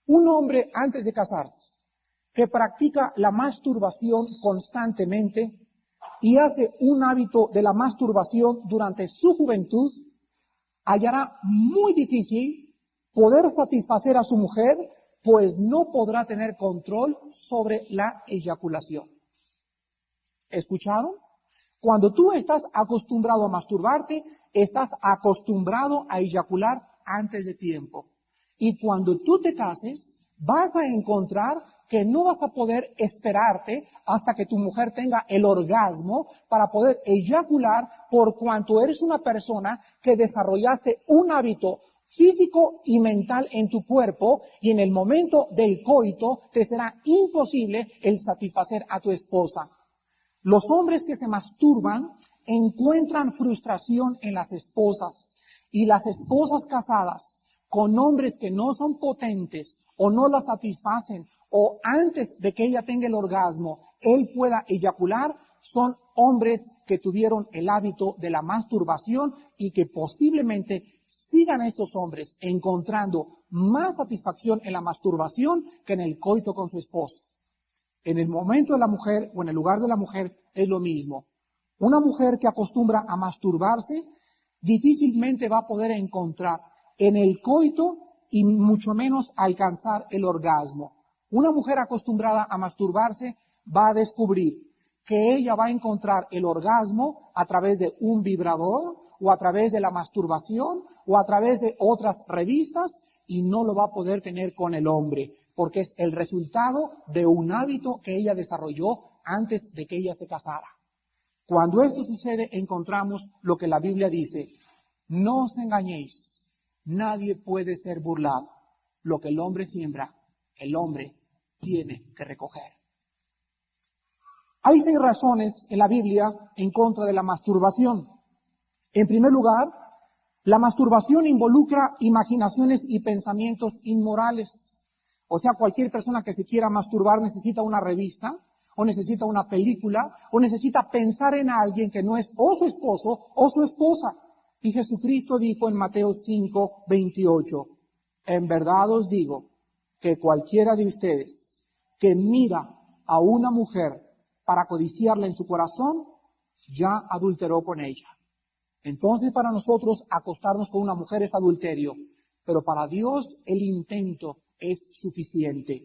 Un hombre antes de casarse que practica la masturbación constantemente y hace un hábito de la masturbación durante su juventud, hallará muy difícil poder satisfacer a su mujer, pues no podrá tener control sobre la eyaculación. ¿Escucharon? Cuando tú estás acostumbrado a masturbarte, estás acostumbrado a eyacular antes de tiempo. Y cuando tú te cases, vas a encontrar que no vas a poder esperarte hasta que tu mujer tenga el orgasmo para poder eyacular, por cuanto eres una persona que desarrollaste un hábito físico y mental en tu cuerpo, y en el momento del coito te será imposible el satisfacer a tu esposa. Los hombres que se masturban encuentran frustración en las esposas, y las esposas casadas con hombres que no son potentes o no la satisfacen, o antes de que ella tenga el orgasmo, él pueda eyacular, son hombres que tuvieron el hábito de la masturbación y que posiblemente sigan a estos hombres encontrando más satisfacción en la masturbación que en el coito con su esposa. En el momento de la mujer o en el lugar de la mujer es lo mismo. Una mujer que acostumbra a masturbarse difícilmente va a poder encontrar en el coito y mucho menos alcanzar el orgasmo. Una mujer acostumbrada a masturbarse va a descubrir que ella va a encontrar el orgasmo a través de un vibrador o a través de la masturbación o a través de otras revistas, y no lo va a poder tener con el hombre, porque es el resultado de un hábito que ella desarrolló antes de que ella se casara. Cuando esto sucede, encontramos lo que la Biblia dice: no os engañéis, nadie puede ser burlado. Lo que el hombre siembra, el hombre tiene que recoger. Hay 6 razones en la Biblia en contra de la masturbación. En primer lugar, la masturbación involucra imaginaciones y pensamientos inmorales. O sea, cualquier persona que se quiera masturbar necesita una revista, o necesita una película, o necesita pensar en alguien que no es o su esposo o su esposa. Y Jesucristo dijo en Mateo 5:28, en verdad os digo que cualquiera de ustedes que mira a una mujer para codiciarla en su corazón, ya adulteró con ella. Entonces para nosotros acostarnos con una mujer es adulterio, pero para Dios el intento es suficiente.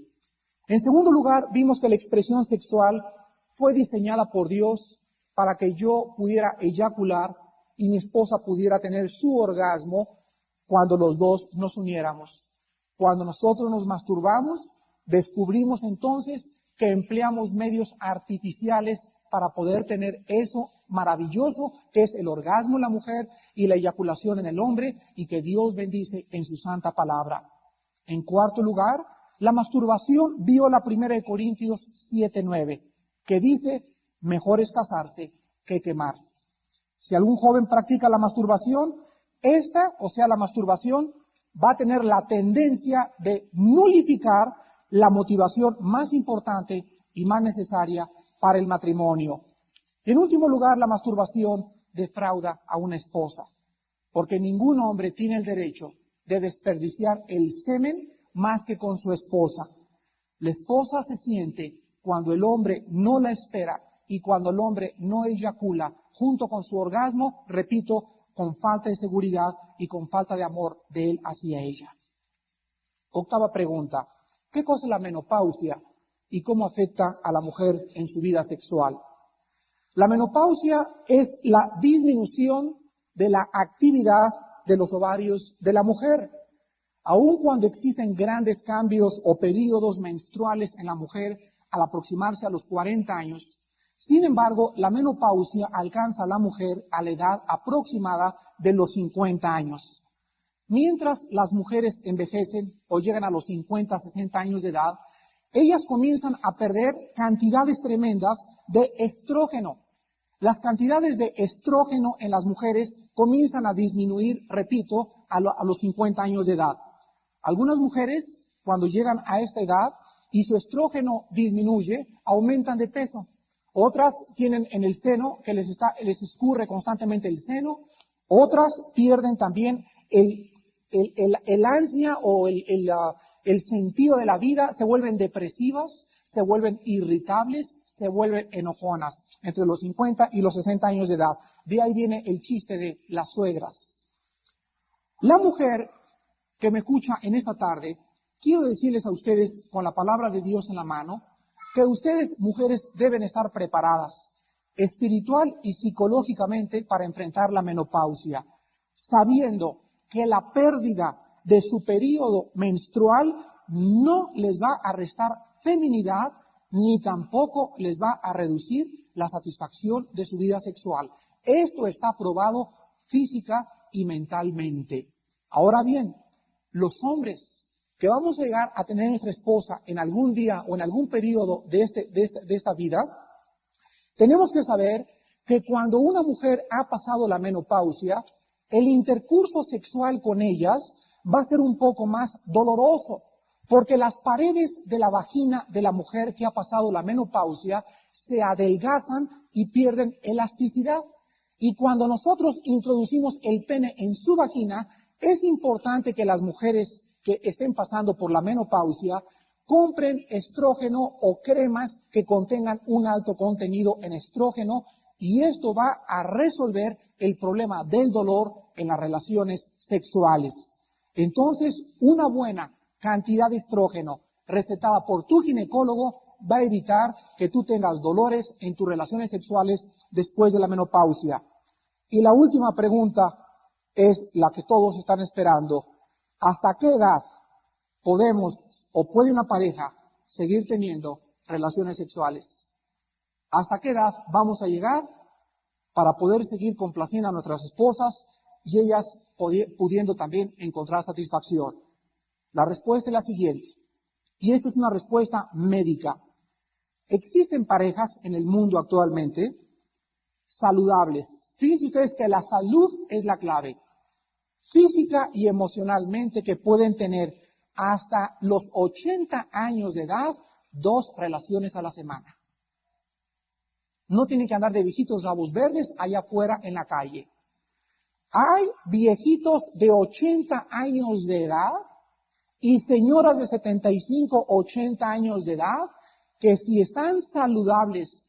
En segundo lugar, vimos que la expresión sexual fue diseñada por Dios para que yo pudiera eyacular y mi esposa pudiera tener su orgasmo cuando los dos nos uniéramos. Cuando nosotros nos masturbamos, descubrimos entonces que empleamos medios artificiales para poder tener eso maravilloso que es el orgasmo en la mujer y la eyaculación en el hombre y que Dios bendice en su santa palabra. En cuarto lugar, la masturbación viola 1 Corintios 7:9, que dice, mejor es casarse que quemarse. Si algún joven practica la masturbación, la masturbación va a tener la tendencia de nulificar la motivación más importante y más necesaria para el matrimonio. Y en último lugar, la masturbación defrauda a una esposa, porque ningún hombre tiene el derecho de desperdiciar el semen más que con su esposa. La esposa se siente cuando el hombre no la espera y cuando el hombre no eyacula junto con su orgasmo, repito, con falta de seguridad y con falta de amor de él hacia ella. Octava pregunta, ¿qué cosa es la menopausia y cómo afecta a la mujer en su vida sexual? La menopausia es la disminución de la actividad de los ovarios de la mujer. Aun cuando existen grandes cambios o periodos menstruales en la mujer al aproximarse a los 40 años, sin embargo, la menopausia alcanza a la mujer a la edad aproximada de los 50 años. Mientras las mujeres envejecen o llegan a los 50, 60 años de edad, ellas comienzan a perder cantidades tremendas de estrógeno. Las cantidades de estrógeno en las mujeres comienzan a disminuir, repito, a los 50 años de edad. Algunas mujeres, cuando llegan a esta edad y su estrógeno disminuye, aumentan de peso. Otras tienen en el seno, que les escurre constantemente el seno. Otras pierden también el ansia o el sentido de la vida, se vuelven depresivas, se vuelven irritables, se vuelven enojonas entre los 50 y los 60 años de edad. De ahí viene el chiste de las suegras. La mujer que me escucha en esta tarde, quiero decirles a ustedes con la palabra de Dios en la mano, que ustedes, mujeres, deben estar preparadas espiritual y psicológicamente para enfrentar la menopausia, sabiendo que la pérdida de su periodo menstrual no les va a restar feminidad ni tampoco les va a reducir la satisfacción de su vida sexual. Esto está probado física y mentalmente. Ahora bien, los hombres que vamos a llegar a tener nuestra esposa en algún día o en algún periodo de esta vida, tenemos que saber que cuando una mujer ha pasado la menopausia, el intercurso sexual con ellas va a ser un poco más doloroso, porque las paredes de la vagina de la mujer que ha pasado la menopausia se adelgazan y pierden elasticidad. Y cuando nosotros introducimos el pene en su vagina, es importante que las mujeres que estén pasando por la menopausia compren estrógeno o cremas que contengan un alto contenido en estrógeno y esto va a resolver el problema del dolor en las relaciones sexuales. Entonces, una buena cantidad de estrógeno recetada por tu ginecólogo va a evitar que tú tengas dolores en tus relaciones sexuales después de la menopausia. Y la última pregunta es la que todos están esperando. ¿Hasta qué edad podemos o puede una pareja seguir teniendo relaciones sexuales? ¿Hasta qué edad vamos a llegar para poder seguir complaciendo a nuestras esposas y ellas pudiendo también encontrar satisfacción? La respuesta es la siguiente, y esta es una respuesta médica. Existen parejas en el mundo actualmente saludables. Fíjense ustedes que la salud es la clave, física y emocionalmente, que pueden tener hasta los 80 años de edad 2 relaciones a la semana. No tienen que andar de viejitos rabos verdes allá afuera en la calle. Hay viejitos de 80 años de edad y señoras de 75, 80 años de edad que si están saludables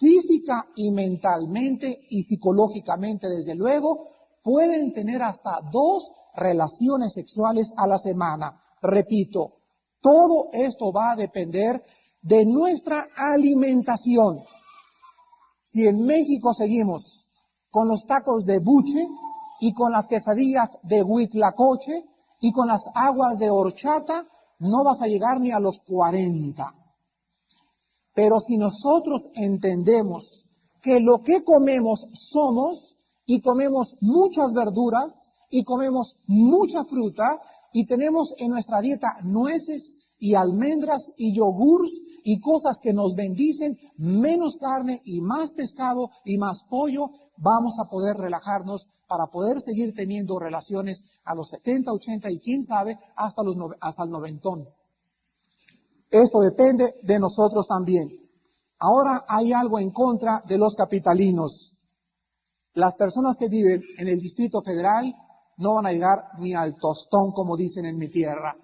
física y mentalmente y psicológicamente, desde luego, pueden tener hasta 2 relaciones sexuales a la semana. Repito, todo esto va a depender de nuestra alimentación. Si en México seguimos con los tacos de buche y con las quesadillas de huitlacoche y con las aguas de horchata, no vas a llegar ni a los 40. Pero si nosotros entendemos que lo que comemos somos, y comemos muchas verduras, y comemos mucha fruta, y tenemos en nuestra dieta nueces y almendras y yogures y cosas que nos bendicen, menos carne y más pescado y más pollo, vamos a poder relajarnos para poder seguir teniendo relaciones a los 70, 80 y quién sabe hasta el 90. Esto depende de nosotros también. Ahora hay algo en contra de los capitalinos. Las personas que viven en el Distrito Federal no van a llegar ni al tostón, como dicen en mi tierra.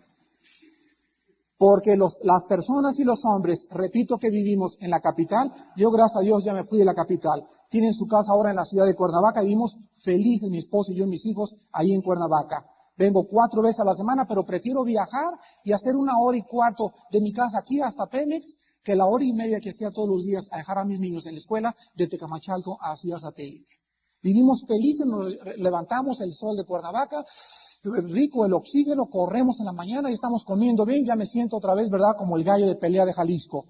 Porque las personas y los hombres, repito, que vivimos en la capital, yo gracias a Dios ya me fui de la capital, tienen su casa ahora en la ciudad de Cuernavaca, y vivimos felices, mi esposo y yo y mis hijos, ahí en Cuernavaca. Vengo 4 veces a la semana, pero prefiero viajar y hacer 1 hora y cuarto de mi casa aquí hasta Pemex, que la 1 hora y media que hacía todos los días a dejar a mis niños en la escuela de Tecamachalco a Ciudad Satélite. Vivimos felices, nos levantamos, el sol de Cuernavaca, rico el oxígeno, corremos en la mañana y estamos comiendo bien, ya me siento otra vez, ¿verdad?, como el gallo de pelea de Jalisco.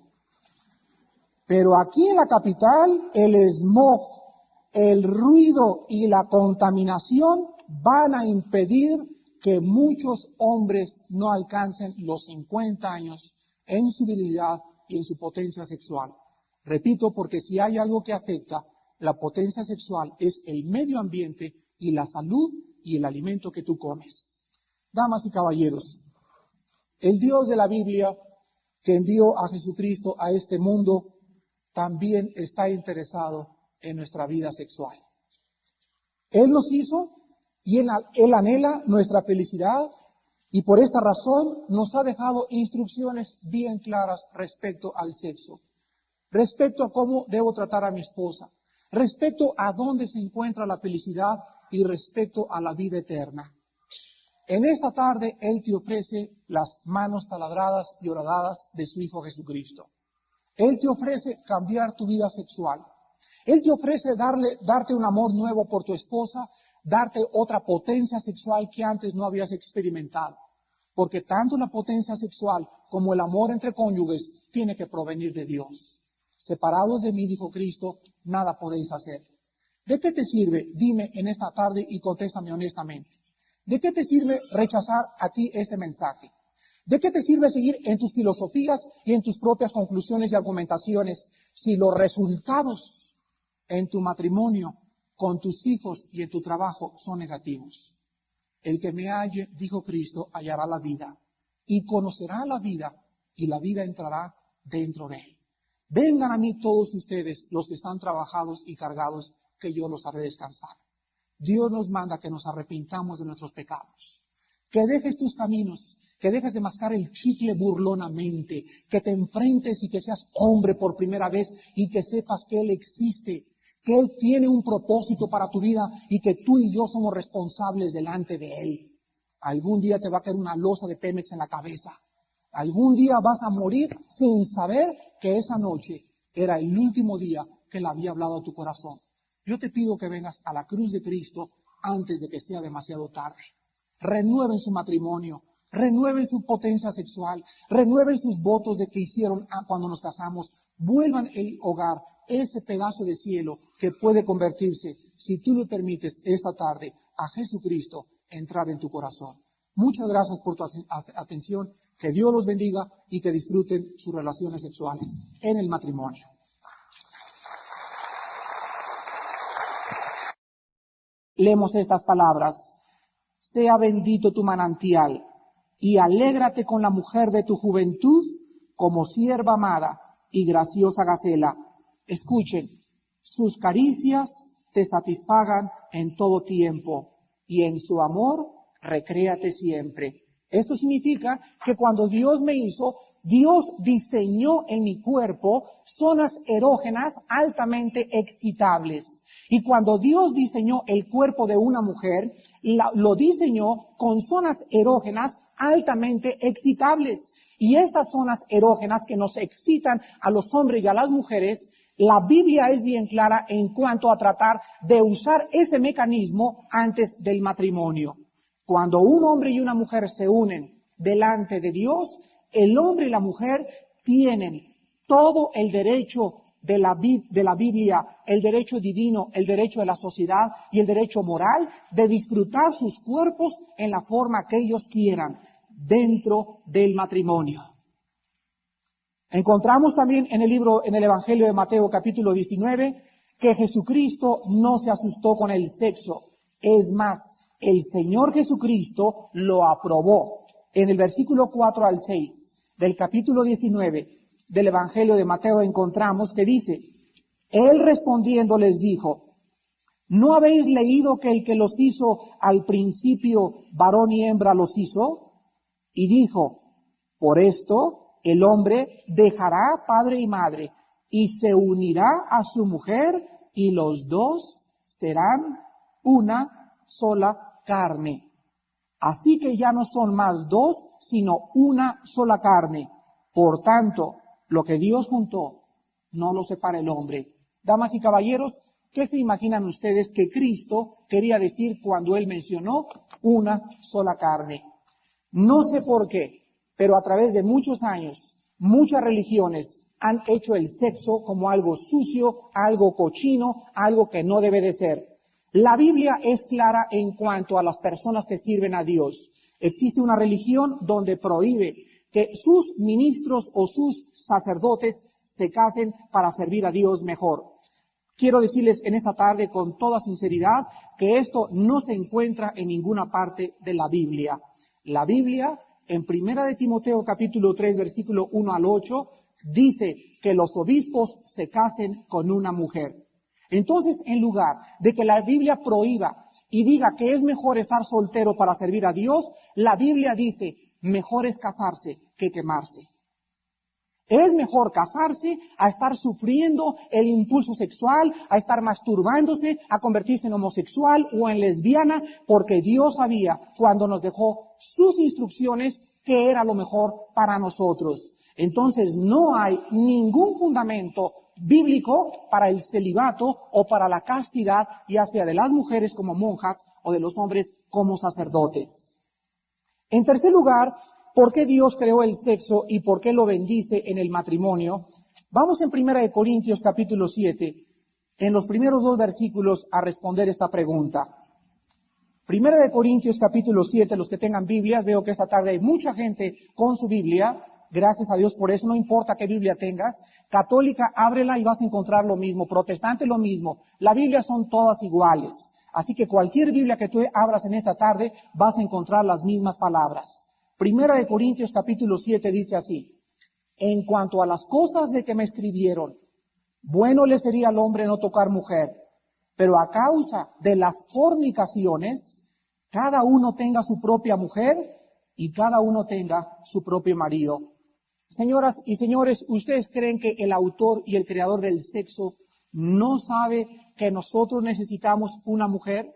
Pero aquí en la capital, el smog, el ruido y la contaminación van a impedir que muchos hombres no alcancen los 50 años en su virilidad y en su potencia sexual. Repito, porque si hay algo que afecta la potencia sexual es el medio ambiente y la salud y el alimento que tú comes. Damas y caballeros, el Dios de la Biblia que envió a Jesucristo a este mundo también está interesado en nuestra vida sexual. Él nos hizo y Él anhela nuestra felicidad y por esta razón nos ha dejado instrucciones bien claras respecto al sexo, respecto a cómo debo tratar a mi esposa, respecto a dónde se encuentra la felicidad y respecto a la vida eterna. En esta tarde Él te ofrece las manos taladradas y horadadas de su Hijo Jesucristo. Él te ofrece cambiar tu vida sexual. Él te ofrece darte un amor nuevo por tu esposa, darte otra potencia sexual que antes no habías experimentado. Porque tanto la potencia sexual como el amor entre cónyuges tiene que provenir de Dios. Separados de mí, dijo Cristo, nada podéis hacer. ¿De qué te sirve? Dime en esta tarde y contéstame honestamente. ¿De qué te sirve rechazar a ti este mensaje? ¿De qué te sirve seguir en tus filosofías y en tus propias conclusiones y argumentaciones si los resultados en tu matrimonio, con tus hijos y en tu trabajo son negativos? El que me halle, dijo Cristo, hallará la vida y conocerá la vida y la vida entrará dentro de él. Vengan a mí todos ustedes, los que están trabajados y cargados, que yo los haré descansar. Dios nos manda que nos arrepintamos de nuestros pecados, que dejes tus caminos, que dejes de mascar el chicle burlonamente, que te enfrentes y que seas hombre por primera vez y que sepas que Él existe, que Él tiene un propósito para tu vida y que tú y yo somos responsables delante de Él. Algún día te va a caer una losa de Pemex en la cabeza. Algún día vas a morir sin saber que esa noche era el último día que Él había hablado a tu corazón. Yo te pido que vengas a la cruz de Cristo antes de que sea demasiado tarde. Renueven su matrimonio, renueven su potencia sexual, renueven sus votos de que hicieron cuando nos casamos, vuelvan el hogar, ese pedazo de cielo que puede convertirse, si tú lo permites esta tarde, a Jesucristo entrar en tu corazón. Muchas gracias por tu atención, que Dios los bendiga y que disfruten sus relaciones sexuales en el matrimonio. Leemos estas palabras. Sea bendito tu manantial y alégrate con la mujer de tu juventud como sierva amada y graciosa gacela. Escuchen, sus caricias te satisfagan en todo tiempo y en su amor recréate siempre. Esto significa que cuando Dios me hizo, Dios diseñó en mi cuerpo zonas erógenas altamente excitables. Y cuando Dios diseñó el cuerpo de una mujer, lo diseñó con zonas erógenas altamente excitables. Y estas zonas erógenas que nos excitan a los hombres y a las mujeres, la Biblia es bien clara en cuanto a tratar de usar ese mecanismo antes del matrimonio. Cuando un hombre y una mujer se unen delante de Dios, el hombre y la mujer tienen todo el derecho de la Biblia, el derecho divino, el derecho de la sociedad y el derecho moral de disfrutar sus cuerpos en la forma que ellos quieran dentro del matrimonio. Encontramos también en el Evangelio de Mateo capítulo 19 que Jesucristo no se asustó con el sexo. Es más, el Señor Jesucristo lo aprobó. En el versículo 4 al 6 del capítulo 19 del Evangelio de Mateo encontramos que dice, Él respondiendo les dijo, ¿no habéis leído que el que los hizo al principio varón y hembra los hizo? Y dijo, por esto el hombre dejará padre y madre y se unirá a su mujer y los dos serán una sola carne. Así que ya no son más dos, sino una sola carne. Por tanto, lo que Dios juntó, no lo separa el hombre. Damas y caballeros, ¿qué se imaginan ustedes que Cristo quería decir cuando Él mencionó una sola carne? No sé por qué, pero a través de muchos años, muchas religiones han hecho el sexo como algo sucio, algo cochino, algo que no debe de ser. La Biblia es clara en cuanto a las personas que sirven a Dios. Existe una religión donde prohíbe que sus ministros o sus sacerdotes se casen para servir a Dios mejor. Quiero decirles en esta tarde con toda sinceridad que esto no se encuentra en ninguna parte de la Biblia. La Biblia, en 1 de Timoteo capítulo 3, versículo 1 al 8, dice que los obispos se casen con una mujer. Entonces, en lugar de que la Biblia prohíba y diga que es mejor estar soltero para servir a Dios, la Biblia dice, mejor es casarse que quemarse. Es mejor casarse a estar sufriendo el impulso sexual, a estar masturbándose, a convertirse en homosexual o en lesbiana, porque Dios sabía cuando nos dejó sus instrucciones que era lo mejor para nosotros. Entonces no hay ningún fundamento bíblico para el celibato o para la castidad, ya sea de las mujeres como monjas o de los hombres como sacerdotes. En tercer lugar, ¿por qué Dios creó el sexo y por qué lo bendice en el matrimonio? Vamos en 1 Corintios capítulo 7, en los primeros 2 versículos a responder esta pregunta. 1 Corintios capítulo 7, los que tengan Biblias, veo que esta tarde hay mucha gente con su Biblia, gracias a Dios por eso, no importa qué Biblia tengas, católica, ábrela y vas a encontrar lo mismo, protestante lo mismo, la Biblia son todas iguales. Así que cualquier Biblia que tú abras en esta tarde, vas a encontrar las mismas palabras. 1 Corintios capítulo 7 dice así, en cuanto a las cosas de que me escribieron, bueno le sería al hombre no tocar mujer, pero a causa de las fornicaciones, cada uno tenga su propia mujer y cada uno tenga su propio marido. Señoras y señores, ¿ustedes creen que el autor y el creador del sexo no sabe que nosotros necesitamos una mujer?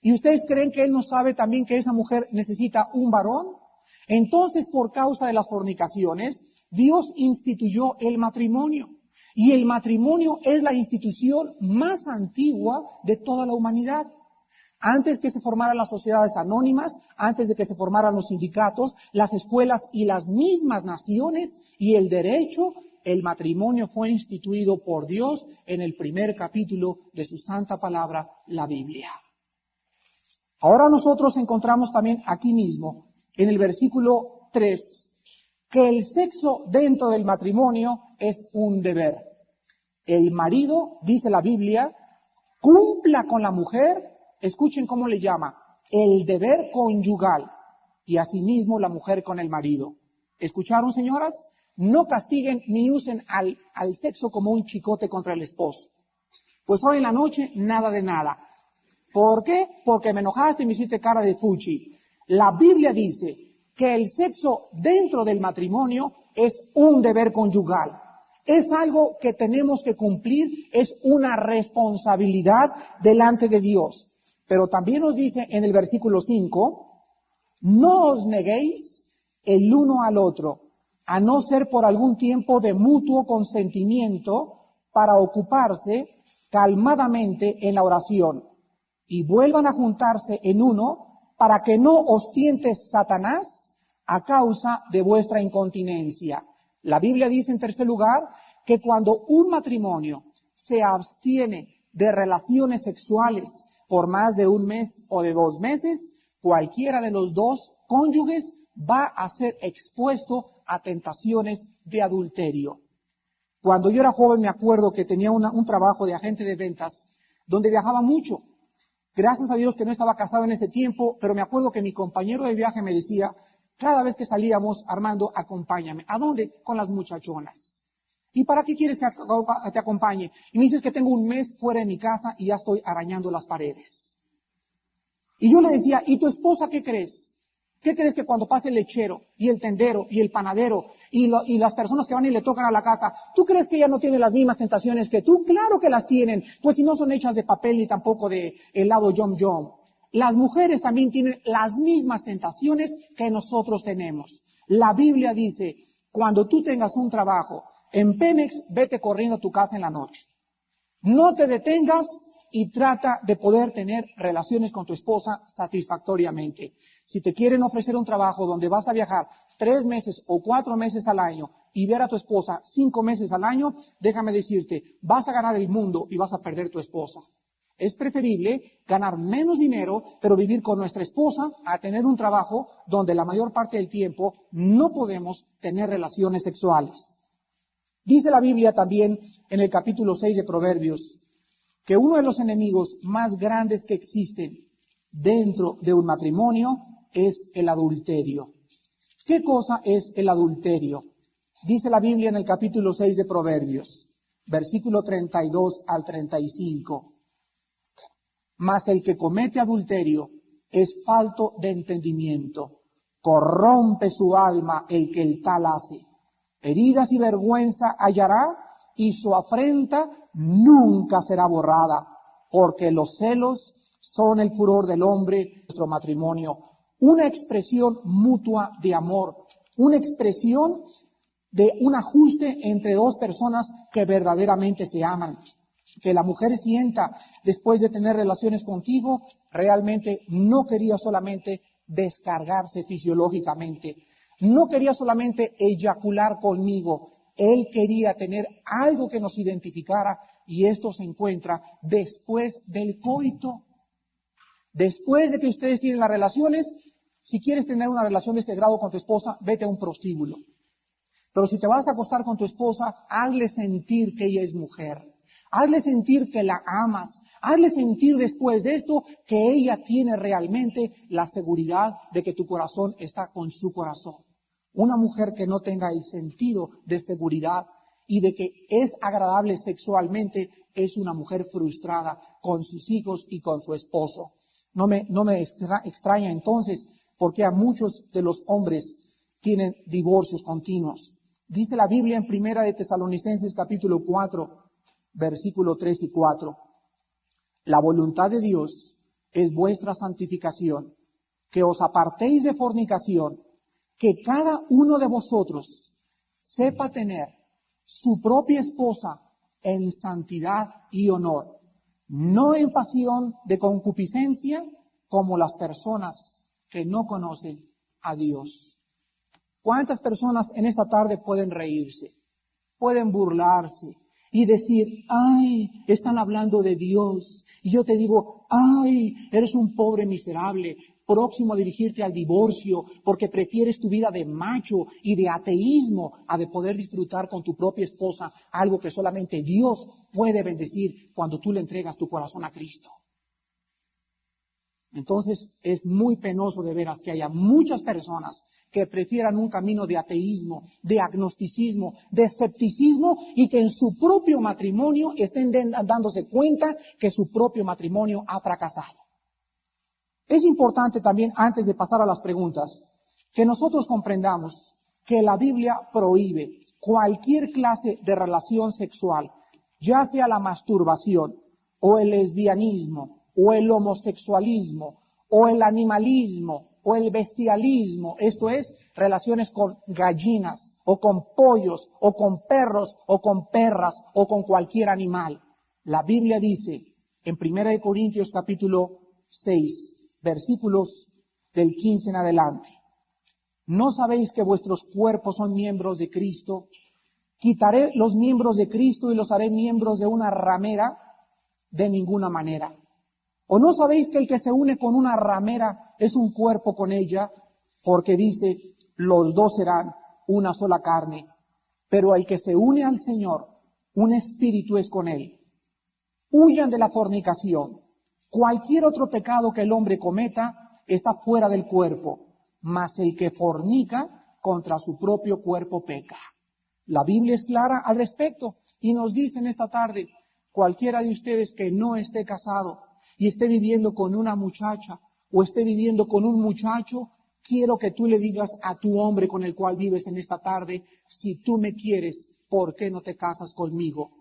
¿Y ustedes creen que Él no sabe también que esa mujer necesita un varón? Entonces, por causa de las fornicaciones, Dios instituyó el matrimonio. Y el matrimonio es la institución más antigua de toda la humanidad. Antes que se formaran las sociedades anónimas, antes de que se formaran los sindicatos, las escuelas y las mismas naciones y el derecho, el matrimonio fue instituido por Dios en el primer capítulo de su santa palabra, la Biblia. Ahora nosotros encontramos también aquí mismo, en el versículo 3, que el sexo dentro del matrimonio es un deber. El marido, dice la Biblia, cumpla con la mujer, escuchen cómo le llama, el deber conyugal, y asimismo la mujer con el marido. ¿Escucharon, señoras? No castiguen ni usen al sexo como un chicote contra el esposo. Pues hoy en la noche, nada de nada. ¿Por qué? Porque me enojaste y me hiciste cara de fuchi. La Biblia dice que el sexo dentro del matrimonio es un deber conyugal. Es algo que tenemos que cumplir, es una responsabilidad delante de Dios. Pero también nos dice en el versículo 5, no os neguéis el uno al otro, a no ser por algún tiempo de mutuo consentimiento para ocuparse calmadamente en la oración, y vuelvan a juntarse en uno para que no os tiente Satanás a causa de vuestra incontinencia. La Biblia dice en tercer lugar que cuando un matrimonio se abstiene de relaciones sexuales por más de un mes o de 2 meses, cualquiera de los dos cónyuges va a ser expuesto a tentaciones de adulterio. Cuando yo era joven me acuerdo que tenía un trabajo de agente de ventas donde viajaba mucho. Gracias a Dios que no estaba casado en ese tiempo, pero me acuerdo que mi compañero de viaje me decía, cada vez que salíamos, Armando, acompáñame. ¿A dónde? Con las muchachonas. ¿Y para qué quieres que te acompañe? Y me dices que tengo un mes fuera de mi casa y ya estoy arañando las paredes. Y yo le decía, ¿y tu esposa qué crees? ¿Qué crees que cuando pase el lechero y el tendero y el panadero y las personas que van y le tocan a la casa, ¿tú crees que ella no tiene las mismas tentaciones que tú? Claro que las tienen, pues si no son hechas de papel ni tampoco de helado Yum Yum. Las mujeres también tienen las mismas tentaciones que nosotros tenemos. La Biblia dice, cuando tú tengas un trabajo en Pemex, vete corriendo a tu casa en la noche. No te detengas y trata de poder tener relaciones con tu esposa satisfactoriamente. Si te quieren ofrecer un trabajo donde vas a viajar 3 meses o 4 meses al año y ver a tu esposa 5 meses al año, déjame decirte, vas a ganar el mundo y vas a perder tu esposa. Es preferible ganar menos dinero, pero vivir con nuestra esposa a tener un trabajo donde la mayor parte del tiempo no podemos tener relaciones sexuales. Dice la Biblia también en el capítulo 6 de Proverbios que uno de los enemigos más grandes que existen dentro de un matrimonio es el adulterio. ¿Qué cosa es el adulterio? Dice la Biblia en el capítulo 6 de Proverbios, versículo 32 al 35. Mas el que comete adulterio es falto de entendimiento, corrompe su alma el que el tal hace. Heridas y vergüenza hallará, y su afrenta nunca será borrada, porque los celos son el furor del hombre, nuestro matrimonio. Una expresión mutua de amor, una expresión de un ajuste entre 2 personas que verdaderamente se aman. Que la mujer sienta, después de tener relaciones contigo, realmente no quería solamente descargarse fisiológicamente, no quería solamente eyacular conmigo, él quería tener algo que nos identificara, y esto se encuentra después del coito. Después de que ustedes tienen las relaciones, si quieres tener una relación de este grado con tu esposa, vete a un prostíbulo. Pero si te vas a acostar con tu esposa, hazle sentir que ella es mujer. Hazle sentir que la amas. Hazle sentir después de esto que ella tiene realmente la seguridad de que tu corazón está con su corazón. Una mujer que no tenga el sentido de seguridad y de que es agradable sexualmente es una mujer frustrada con sus hijos y con su esposo. No me extraña entonces porque a muchos de los hombres tienen divorcios continuos. Dice la Biblia en Primera de Tesalonicenses capítulo 4, versículo 3 y 4. La voluntad de Dios es vuestra santificación, que os apartéis de fornicación, que cada uno de vosotros sepa tener su propia esposa en santidad y honor, no en pasión de concupiscencia como las personas que no conocen a Dios. ¿Cuántas personas en esta tarde pueden reírse, pueden burlarse y decir, ay, están hablando de Dios? Y yo te digo, ay, eres un pobre miserable, próximo a dirigirte al divorcio, porque prefieres tu vida de macho y de ateísmo a de poder disfrutar con tu propia esposa algo que solamente Dios puede bendecir cuando tú le entregas tu corazón a Cristo. Entonces es muy penoso de veras que haya muchas personas que prefieran un camino de ateísmo, de agnosticismo, de escepticismo, y que en su propio matrimonio estén dándose cuenta que su propio matrimonio ha fracasado. Es importante también, antes de pasar a las preguntas, que nosotros comprendamos que la Biblia prohíbe cualquier clase de relación sexual, ya sea la masturbación, o el lesbianismo, o el homosexualismo, o el animalismo, o el bestialismo, esto es, relaciones con gallinas, o con pollos, o con perros, o con perras, o con cualquier animal. La Biblia dice en 1 Corintios capítulo 6, versículos del 15 en adelante: ¿no sabéis que vuestros cuerpos son miembros de Cristo? ¿Quitaré los miembros de Cristo y los haré miembros de una ramera? De ninguna manera. ¿O no sabéis que el que se une con una ramera es un cuerpo con ella? Porque dice, los dos serán una sola carne. Pero el que se une al Señor, un espíritu es con él. Huyan de la fornicación. Cualquier otro pecado que el hombre cometa está fuera del cuerpo, mas el que fornica contra su propio cuerpo peca. La Biblia es clara al respecto y nos dice en esta tarde: cualquiera de ustedes que no esté casado y esté viviendo con una muchacha o esté viviendo con un muchacho, quiero que tú le digas a tu hombre con el cual vives en esta tarde: si tú me quieres, ¿por qué no te casas conmigo?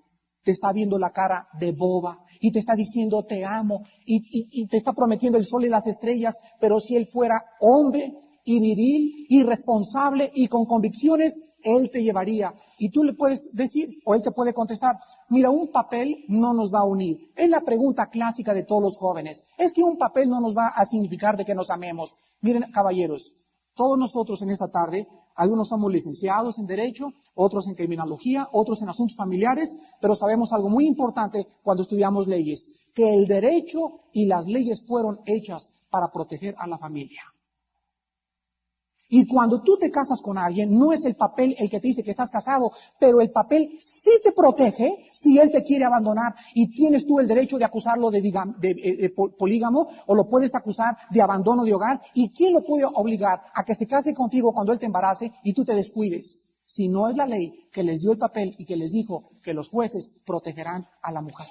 Te está viendo la cara de boba y te está diciendo te amo y te está prometiendo el sol y las estrellas, pero si él fuera hombre y viril y responsable y con convicciones, él te llevaría. Y tú le puedes decir, o él te puede contestar: mira, un papel no nos va a unir. Es la pregunta clásica de todos los jóvenes. Es que un papel no nos va a significar de que nos amemos. Miren, caballeros, todos nosotros en esta tarde, algunos somos licenciados en Derecho, otros en Criminología, otros en Asuntos Familiares, pero sabemos algo muy importante cuando estudiamos leyes: que el derecho y las leyes fueron hechas para proteger a la familia. Y cuando tú te casas con alguien, no es el papel el que te dice que estás casado, pero el papel sí te protege si él te quiere abandonar y tienes tú el derecho de acusarlo de polígamo, o lo puedes acusar de abandono de hogar. ¿Y quién lo puede obligar a que se case contigo cuando él te embarace y tú te descuides? Si no es la ley que les dio el papel y que les dijo que los jueces protegerán a la mujer.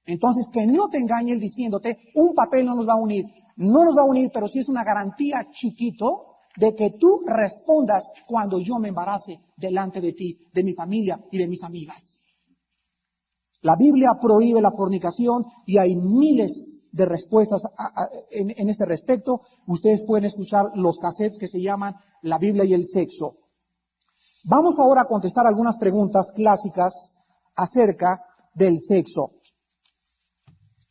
Entonces, que no te engañe él diciéndote, un papel no nos va a unir. No nos va a unir, pero sí es una garantía chiquito de que tú respondas cuando yo me embarace delante de ti, de mi familia y de mis amigas. La Biblia prohíbe la fornicación y hay miles de respuestas en este respecto. Ustedes pueden escuchar los cassettes que se llaman La Biblia y el sexo. Vamos ahora a contestar algunas preguntas clásicas acerca del sexo.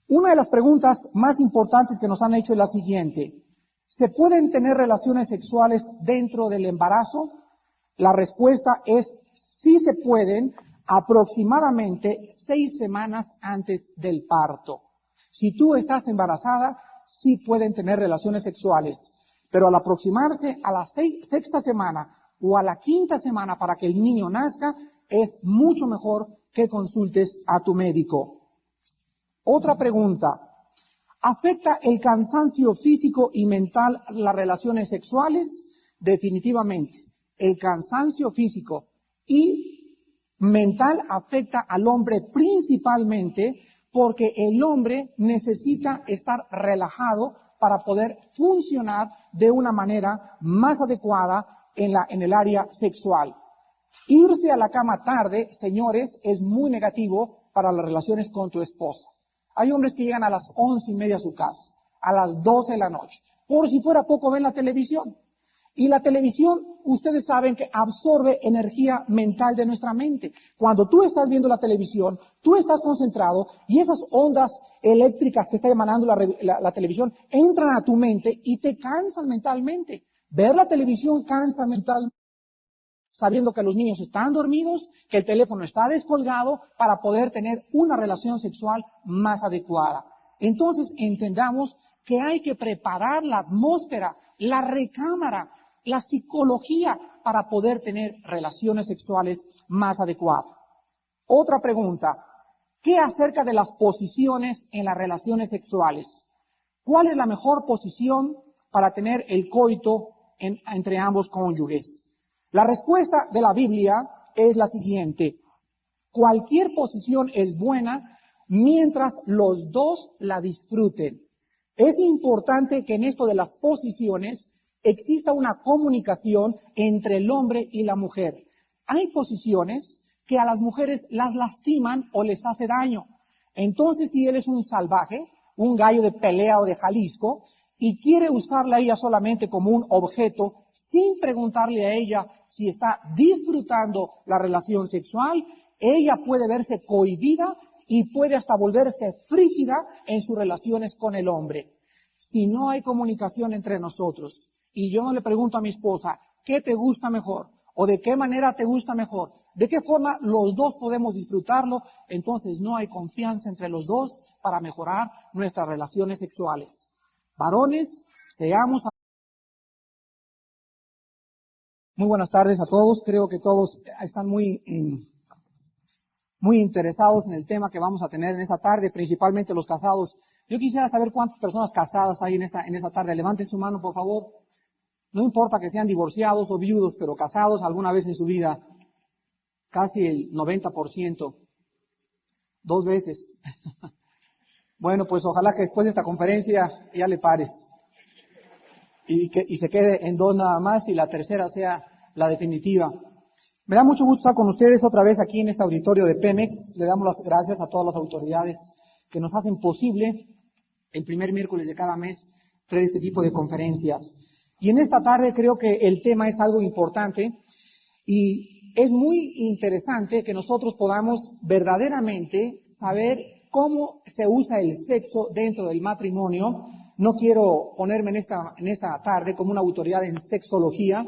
Una de las preguntas más importantes que nos han hecho es la siguiente: ¿se pueden tener relaciones sexuales dentro del embarazo? La respuesta es sí se pueden, aproximadamente 6 semanas antes del parto. Si tú estás embarazada, sí pueden tener relaciones sexuales, pero al aproximarse a la sexta semana o a la quinta semana para que el niño nazca, es mucho mejor que consultes a tu médico. Otra pregunta: ¿afecta el cansancio físico y mental las relaciones sexuales? Definitivamente. El cansancio físico y mental afecta al hombre principalmente porque el hombre necesita estar relajado para poder funcionar de una manera más adecuada en el área sexual. Irse a la cama tarde, señores, es muy negativo para las relaciones con tu esposa. Hay hombres que llegan a las 11:30 a su casa, a las 12 de la noche. Por si fuera poco, ven la televisión. Y la televisión, ustedes saben que absorbe energía mental de nuestra mente. Cuando tú estás viendo la televisión, tú estás concentrado y esas ondas eléctricas que está emanando la televisión entran a tu mente y te cansan mentalmente. Ver la televisión cansa mentalmente, sabiendo que los niños están dormidos, que el teléfono está descolgado para poder tener una relación sexual más adecuada. Entonces entendamos que hay que preparar la atmósfera, la recámara, la psicología para poder tener relaciones sexuales más adecuadas. Otra pregunta: ¿qué acerca de las posiciones en las relaciones sexuales? ¿Cuál es la mejor posición para tener el coito entre ambos cónyuges? La respuesta de la Biblia es la siguiente: cualquier posición es buena mientras los dos la disfruten. Es importante que en esto de las posiciones exista una comunicación entre el hombre y la mujer. Hay posiciones que a las mujeres las lastiman o les hace daño. Entonces, si él es un salvaje, un gallo de pelea o de Jalisco, y quiere usarla a ella solamente como un objeto, sin preguntarle a ella si está disfrutando la relación sexual, ella puede verse cohibida y puede hasta volverse frígida en sus relaciones con el hombre. Si no hay comunicación entre nosotros, y yo no le pregunto a mi esposa, ¿qué te gusta mejor? ¿O de qué manera te gusta mejor? ¿De qué forma los dos podemos disfrutarlo? Entonces no hay confianza entre los dos para mejorar nuestras relaciones sexuales. Varones, seamos... Muy buenas tardes a todos. Creo que todos están muy interesados en el tema que vamos a tener en esta tarde, principalmente los casados. Yo quisiera saber cuántas personas casadas hay en esta tarde. Levanten su mano, por favor. No importa que sean divorciados o viudos, pero casados alguna vez en su vida. Casi el 90%. 2 veces. Bueno, pues ojalá que después de esta conferencia ya le pares. Y se quede en 2 nada más y la tercera sea la definitiva. Me da mucho gusto estar con ustedes otra vez aquí en este auditorio de Pemex. Le damos las gracias a todas las autoridades que nos hacen posible el primer miércoles de cada mes traer este tipo de conferencias. Y en esta tarde creo que el tema es algo importante y es muy interesante que nosotros podamos verdaderamente saber cómo se usa el sexo dentro del matrimonio. No quiero ponerme en esta tarde como una autoridad en sexología,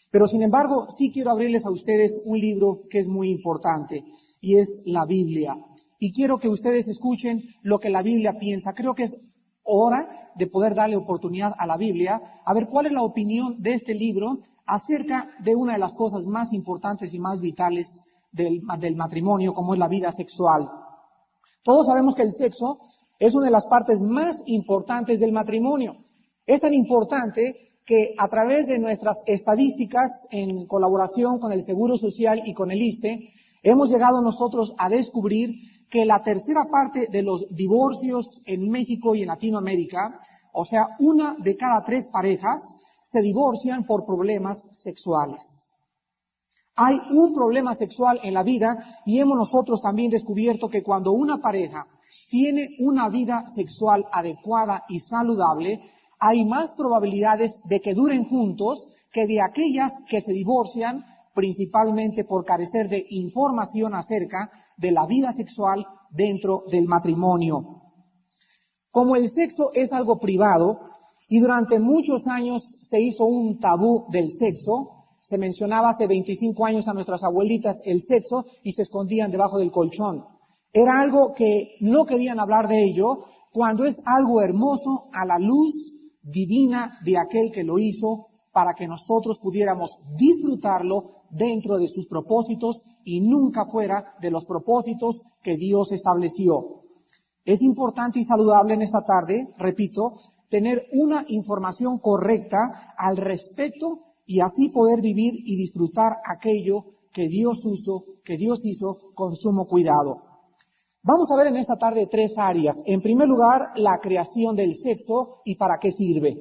pero sin embargo sí quiero abrirles a ustedes un libro que es muy importante y es la Biblia. Y quiero que ustedes escuchen lo que la Biblia piensa. Creo que es hora de poder darle oportunidad a la Biblia, a ver cuál es la opinión de este libro acerca de una de las cosas más importantes y más vitales del matrimonio, como es la vida sexual. Todos sabemos que el sexo es una de las partes más importantes del matrimonio. Es tan importante que a través de nuestras estadísticas, en colaboración con el Seguro Social y con el ISSSTE, hemos llegado nosotros a descubrir que la tercera parte de los divorcios en México y en Latinoamérica, o sea, 1 de cada 3 parejas, se divorcian por problemas sexuales. Hay un problema sexual en la vida y hemos nosotros también descubierto que cuando una pareja tiene una vida sexual adecuada y saludable, hay más probabilidades de que duren juntos que de aquellas que se divorcian principalmente por carecer de información acerca de la vida sexual dentro del matrimonio. Como el sexo es algo privado y durante muchos años se hizo un tabú del sexo, se mencionaba hace 25 años a nuestras abuelitas el sexo y se escondían debajo del colchón. Era algo que no querían hablar de ello cuando es algo hermoso a la luz divina de aquel que lo hizo para que nosotros pudiéramos disfrutarlo dentro de sus propósitos y nunca fuera de los propósitos que Dios estableció. Es importante y saludable en esta tarde, repito, tener una información correcta al respecto y así poder vivir y disfrutar aquello que Dios hizo con sumo cuidado. Vamos a ver en esta tarde 3 áreas. En primer lugar, la creación del sexo y para qué sirve.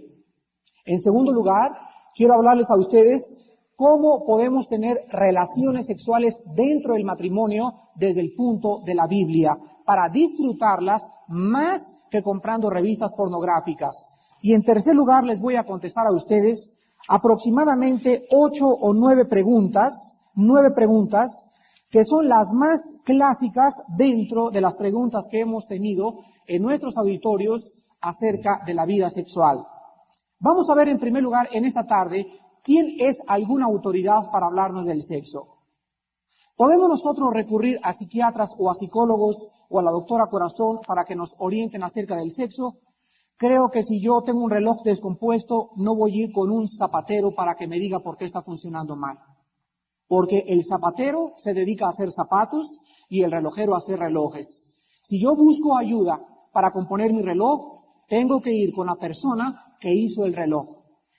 En segundo lugar, quiero hablarles a ustedes cómo podemos tener relaciones sexuales dentro del matrimonio desde el punto de la Biblia, para disfrutarlas más que comprando revistas pornográficas. Y en tercer lugar, les voy a contestar a ustedes aproximadamente 8 o 9 preguntas, que son las más clásicas dentro de las preguntas que hemos tenido en nuestros auditorios acerca de la vida sexual. Vamos a ver en primer lugar en esta tarde quién es alguna autoridad para hablarnos del sexo. ¿Podemos nosotros recurrir a psiquiatras o a psicólogos o a la doctora Corazón para que nos orienten acerca del sexo? Creo que si yo tengo un reloj descompuesto, no voy a ir con un zapatero para que me diga por qué está funcionando mal. Porque el zapatero se dedica a hacer zapatos y el relojero a hacer relojes. Si yo busco ayuda para componer mi reloj, tengo que ir con la persona que hizo el reloj.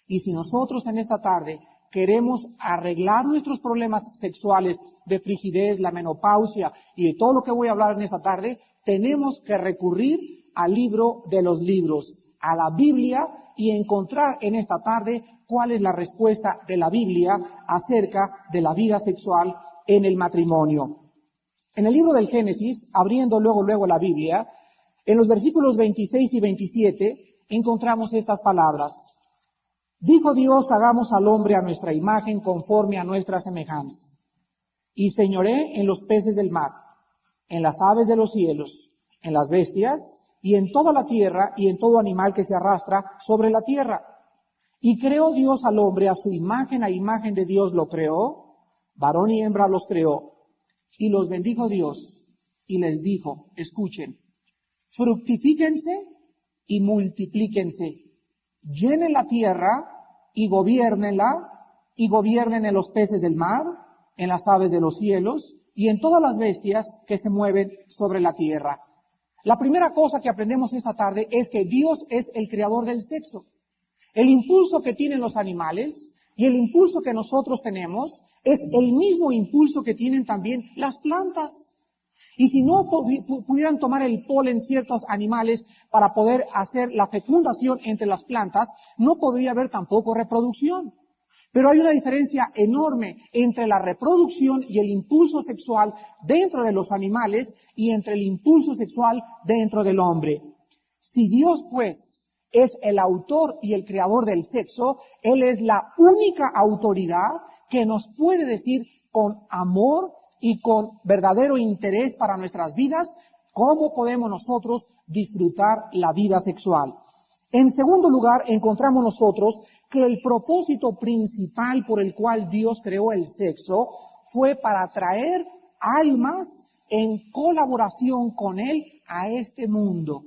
Y si nosotros en esta tarde queremos arreglar nuestros problemas sexuales de frigidez, la menopausia y de todo lo que voy a hablar en esta tarde, tenemos que recurrir al libro de los libros, a la Biblia y encontrar en esta tarde cuál es la respuesta de la Biblia acerca de la vida sexual en el matrimonio. En el libro del Génesis, abriendo luego la Biblia, en los versículos 26 y 27 encontramos estas palabras. Dijo Dios, hagamos al hombre a nuestra imagen conforme a nuestra semejanza. Y señoré en los peces del mar, en las aves de los cielos, en las bestias, y en toda la tierra, y en todo animal que se arrastra sobre la tierra. Y creó Dios al hombre a su imagen, a imagen de Dios lo creó, varón y hembra los creó. Y los bendijo Dios, y les dijo, escuchen, fructifíquense y multiplíquense, llenen la tierra y gobiernenla, y gobiernen en los peces del mar, en las aves de los cielos, y en todas las bestias que se mueven sobre la tierra. La primera cosa que aprendemos esta tarde es que Dios es el creador del sexo. El impulso que tienen los animales y el impulso que nosotros tenemos es el mismo impulso que tienen también las plantas. Y si no pudieran tomar el polen ciertos animales para poder hacer la fecundación entre las plantas, no podría haber tampoco reproducción. Pero hay una diferencia enorme entre la reproducción y el impulso sexual dentro de los animales y entre el impulso sexual dentro del hombre. Si Dios, pues, es el autor y el creador del sexo, Él es la única autoridad que nos puede decir con amor y con verdadero interés para nuestras vidas cómo podemos nosotros disfrutar la vida sexual. En segundo lugar, encontramos nosotros que el propósito principal por el cual Dios creó el sexo fue para traer almas en colaboración con Él a este mundo.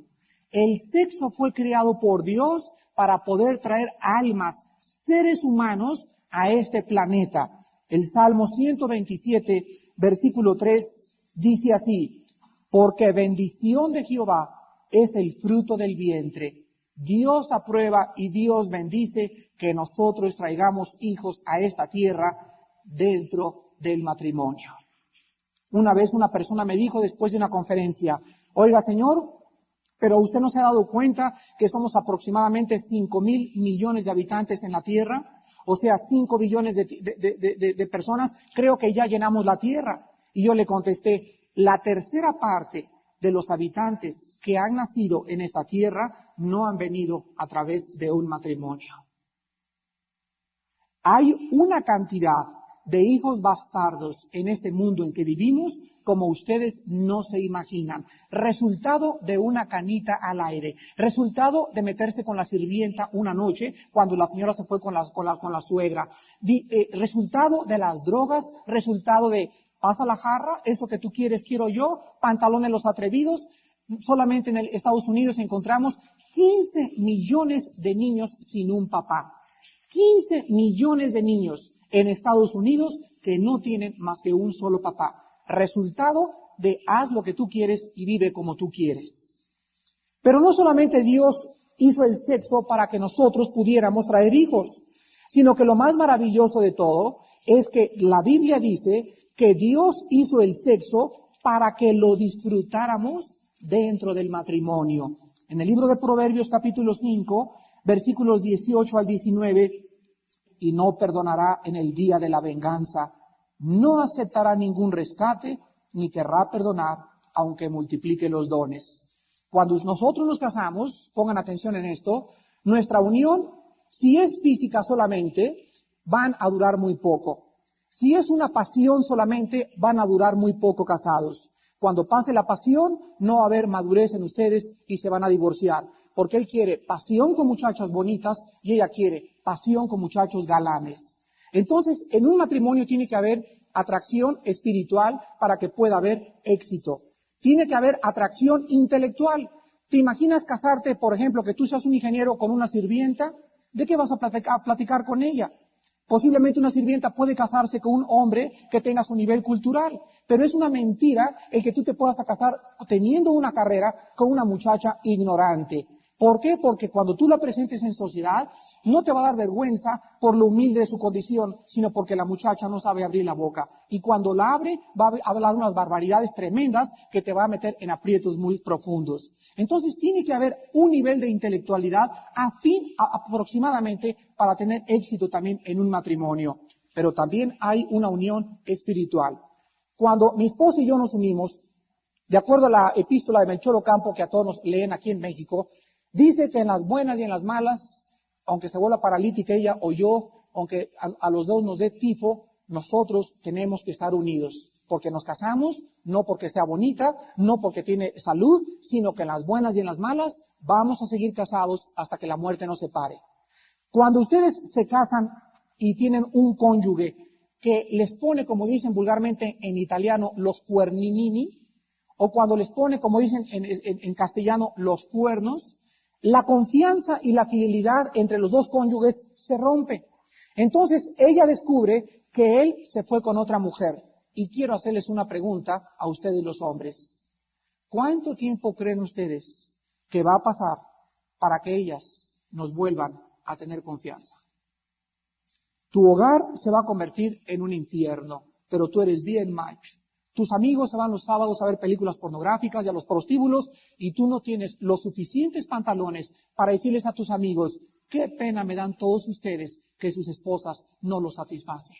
El sexo fue creado por Dios para poder traer almas, seres humanos, a este planeta. El Salmo 127, versículo 3, dice así, porque bendición de Jehová es el fruto del vientre. Dios aprueba y Dios bendice que nosotros traigamos hijos a esta tierra dentro del matrimonio. Una vez una persona me dijo después de una conferencia, oiga señor, pero usted no se ha dado cuenta que somos aproximadamente 5.000 millones de habitantes en la tierra, o sea 5 billones de personas, creo que ya llenamos la tierra. Y yo le contesté, la tercera parte de los habitantes que han nacido en esta tierra no han venido a través de un matrimonio. Hay una cantidad de hijos bastardos en este mundo en que vivimos como ustedes no se imaginan. Resultado de una canita al aire. Resultado de meterse con la sirvienta una noche cuando la señora se fue con la suegra. Resultado de las drogas. Resultado de pasa la jarra, eso que tú quieres quiero yo, pantalones los atrevidos. Solamente en Estados Unidos encontramos 15 millones de niños sin un papá. 15 millones de niños en Estados Unidos que no tienen más que un solo papá. Resultado de haz lo que tú quieres y vive como tú quieres. Pero no solamente Dios hizo el sexo para que nosotros pudiéramos traer hijos, sino que lo más maravilloso de todo es que la Biblia dice que Dios hizo el sexo para que lo disfrutáramos dentro del matrimonio. En el libro de Proverbios capítulo 5, versículos 18 al 19, y no perdonará en el día de la venganza, no aceptará ningún rescate, ni querrá perdonar, aunque multiplique los dones. Cuando nosotros nos casamos, pongan atención en esto, nuestra unión, si es física solamente, van a durar muy poco. Si es una pasión solamente, van a durar muy poco casados. Cuando pase la pasión, no va a haber madurez en ustedes y se van a divorciar. Porque él quiere pasión con muchachas bonitas y ella quiere pasión con muchachos galanes. Entonces, en un matrimonio tiene que haber atracción espiritual para que pueda haber éxito. Tiene que haber atracción intelectual. ¿Te imaginas casarte, por ejemplo, que tú seas un ingeniero con una sirvienta? ¿De qué vas a platicar con ella? Posiblemente una sirvienta puede casarse con un hombre que tenga su nivel cultural, pero es una mentira el que tú te puedas casar teniendo una carrera con una muchacha ignorante. ¿Por qué? Porque cuando tú la presentes en sociedad, no te va a dar vergüenza por lo humilde de su condición, sino porque la muchacha no sabe abrir la boca. Y cuando la abre, va a hablar unas barbaridades tremendas que te va a meter en aprietos muy profundos. Entonces tiene que haber un nivel de intelectualidad aproximadamente para tener éxito también en un matrimonio. Pero también hay una unión espiritual. Cuando mi esposa y yo nos unimos, de acuerdo a la epístola de Melchor Ocampo, que a todos nos leen aquí en México, dice que en las buenas y en las malas, aunque se vuelva paralítica ella o yo, aunque a los dos nos dé tifo, nosotros tenemos que estar unidos. Porque nos casamos, no porque esté bonita, no porque tiene salud, sino que en las buenas y en las malas vamos a seguir casados hasta que la muerte nos separe. Cuando ustedes se casan y tienen un cónyuge que les pone, como dicen vulgarmente en italiano, los cuerninini, o cuando les pone, como dicen en castellano, los cuernos, la confianza y la fidelidad entre los dos cónyuges se rompe. Entonces ella descubre que él se fue con otra mujer. Y quiero hacerles una pregunta a ustedes los hombres. ¿Cuánto tiempo creen ustedes que va a pasar para que ellas nos vuelvan a tener confianza? Tu hogar se va a convertir en un infierno, pero tú eres bien macho. Tus amigos se van los sábados a ver películas pornográficas y a los prostíbulos y tú no tienes los suficientes pantalones para decirles a tus amigos, qué pena me dan todos ustedes que sus esposas no los satisfacen.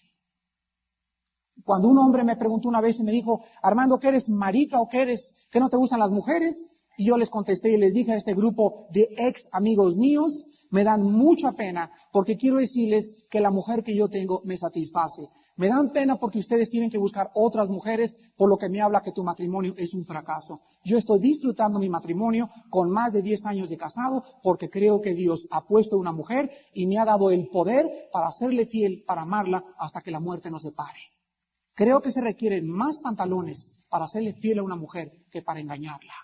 Cuando un hombre me preguntó una vez y me dijo, Armando, ¿qué eres marica o qué eres, que no te gustan las mujeres? Y yo les contesté y les dije a este grupo de ex amigos míos, me dan mucha pena porque quiero decirles que la mujer que yo tengo me satisface. Me dan pena porque ustedes tienen que buscar otras mujeres, por lo que me habla que tu matrimonio es un fracaso. Yo estoy disfrutando mi matrimonio con más de 10 años de casado porque creo que Dios ha puesto una mujer y me ha dado el poder para serle fiel, para amarla hasta que la muerte nos separe. Creo que se requieren más pantalones para serle fiel a una mujer que para engañarla.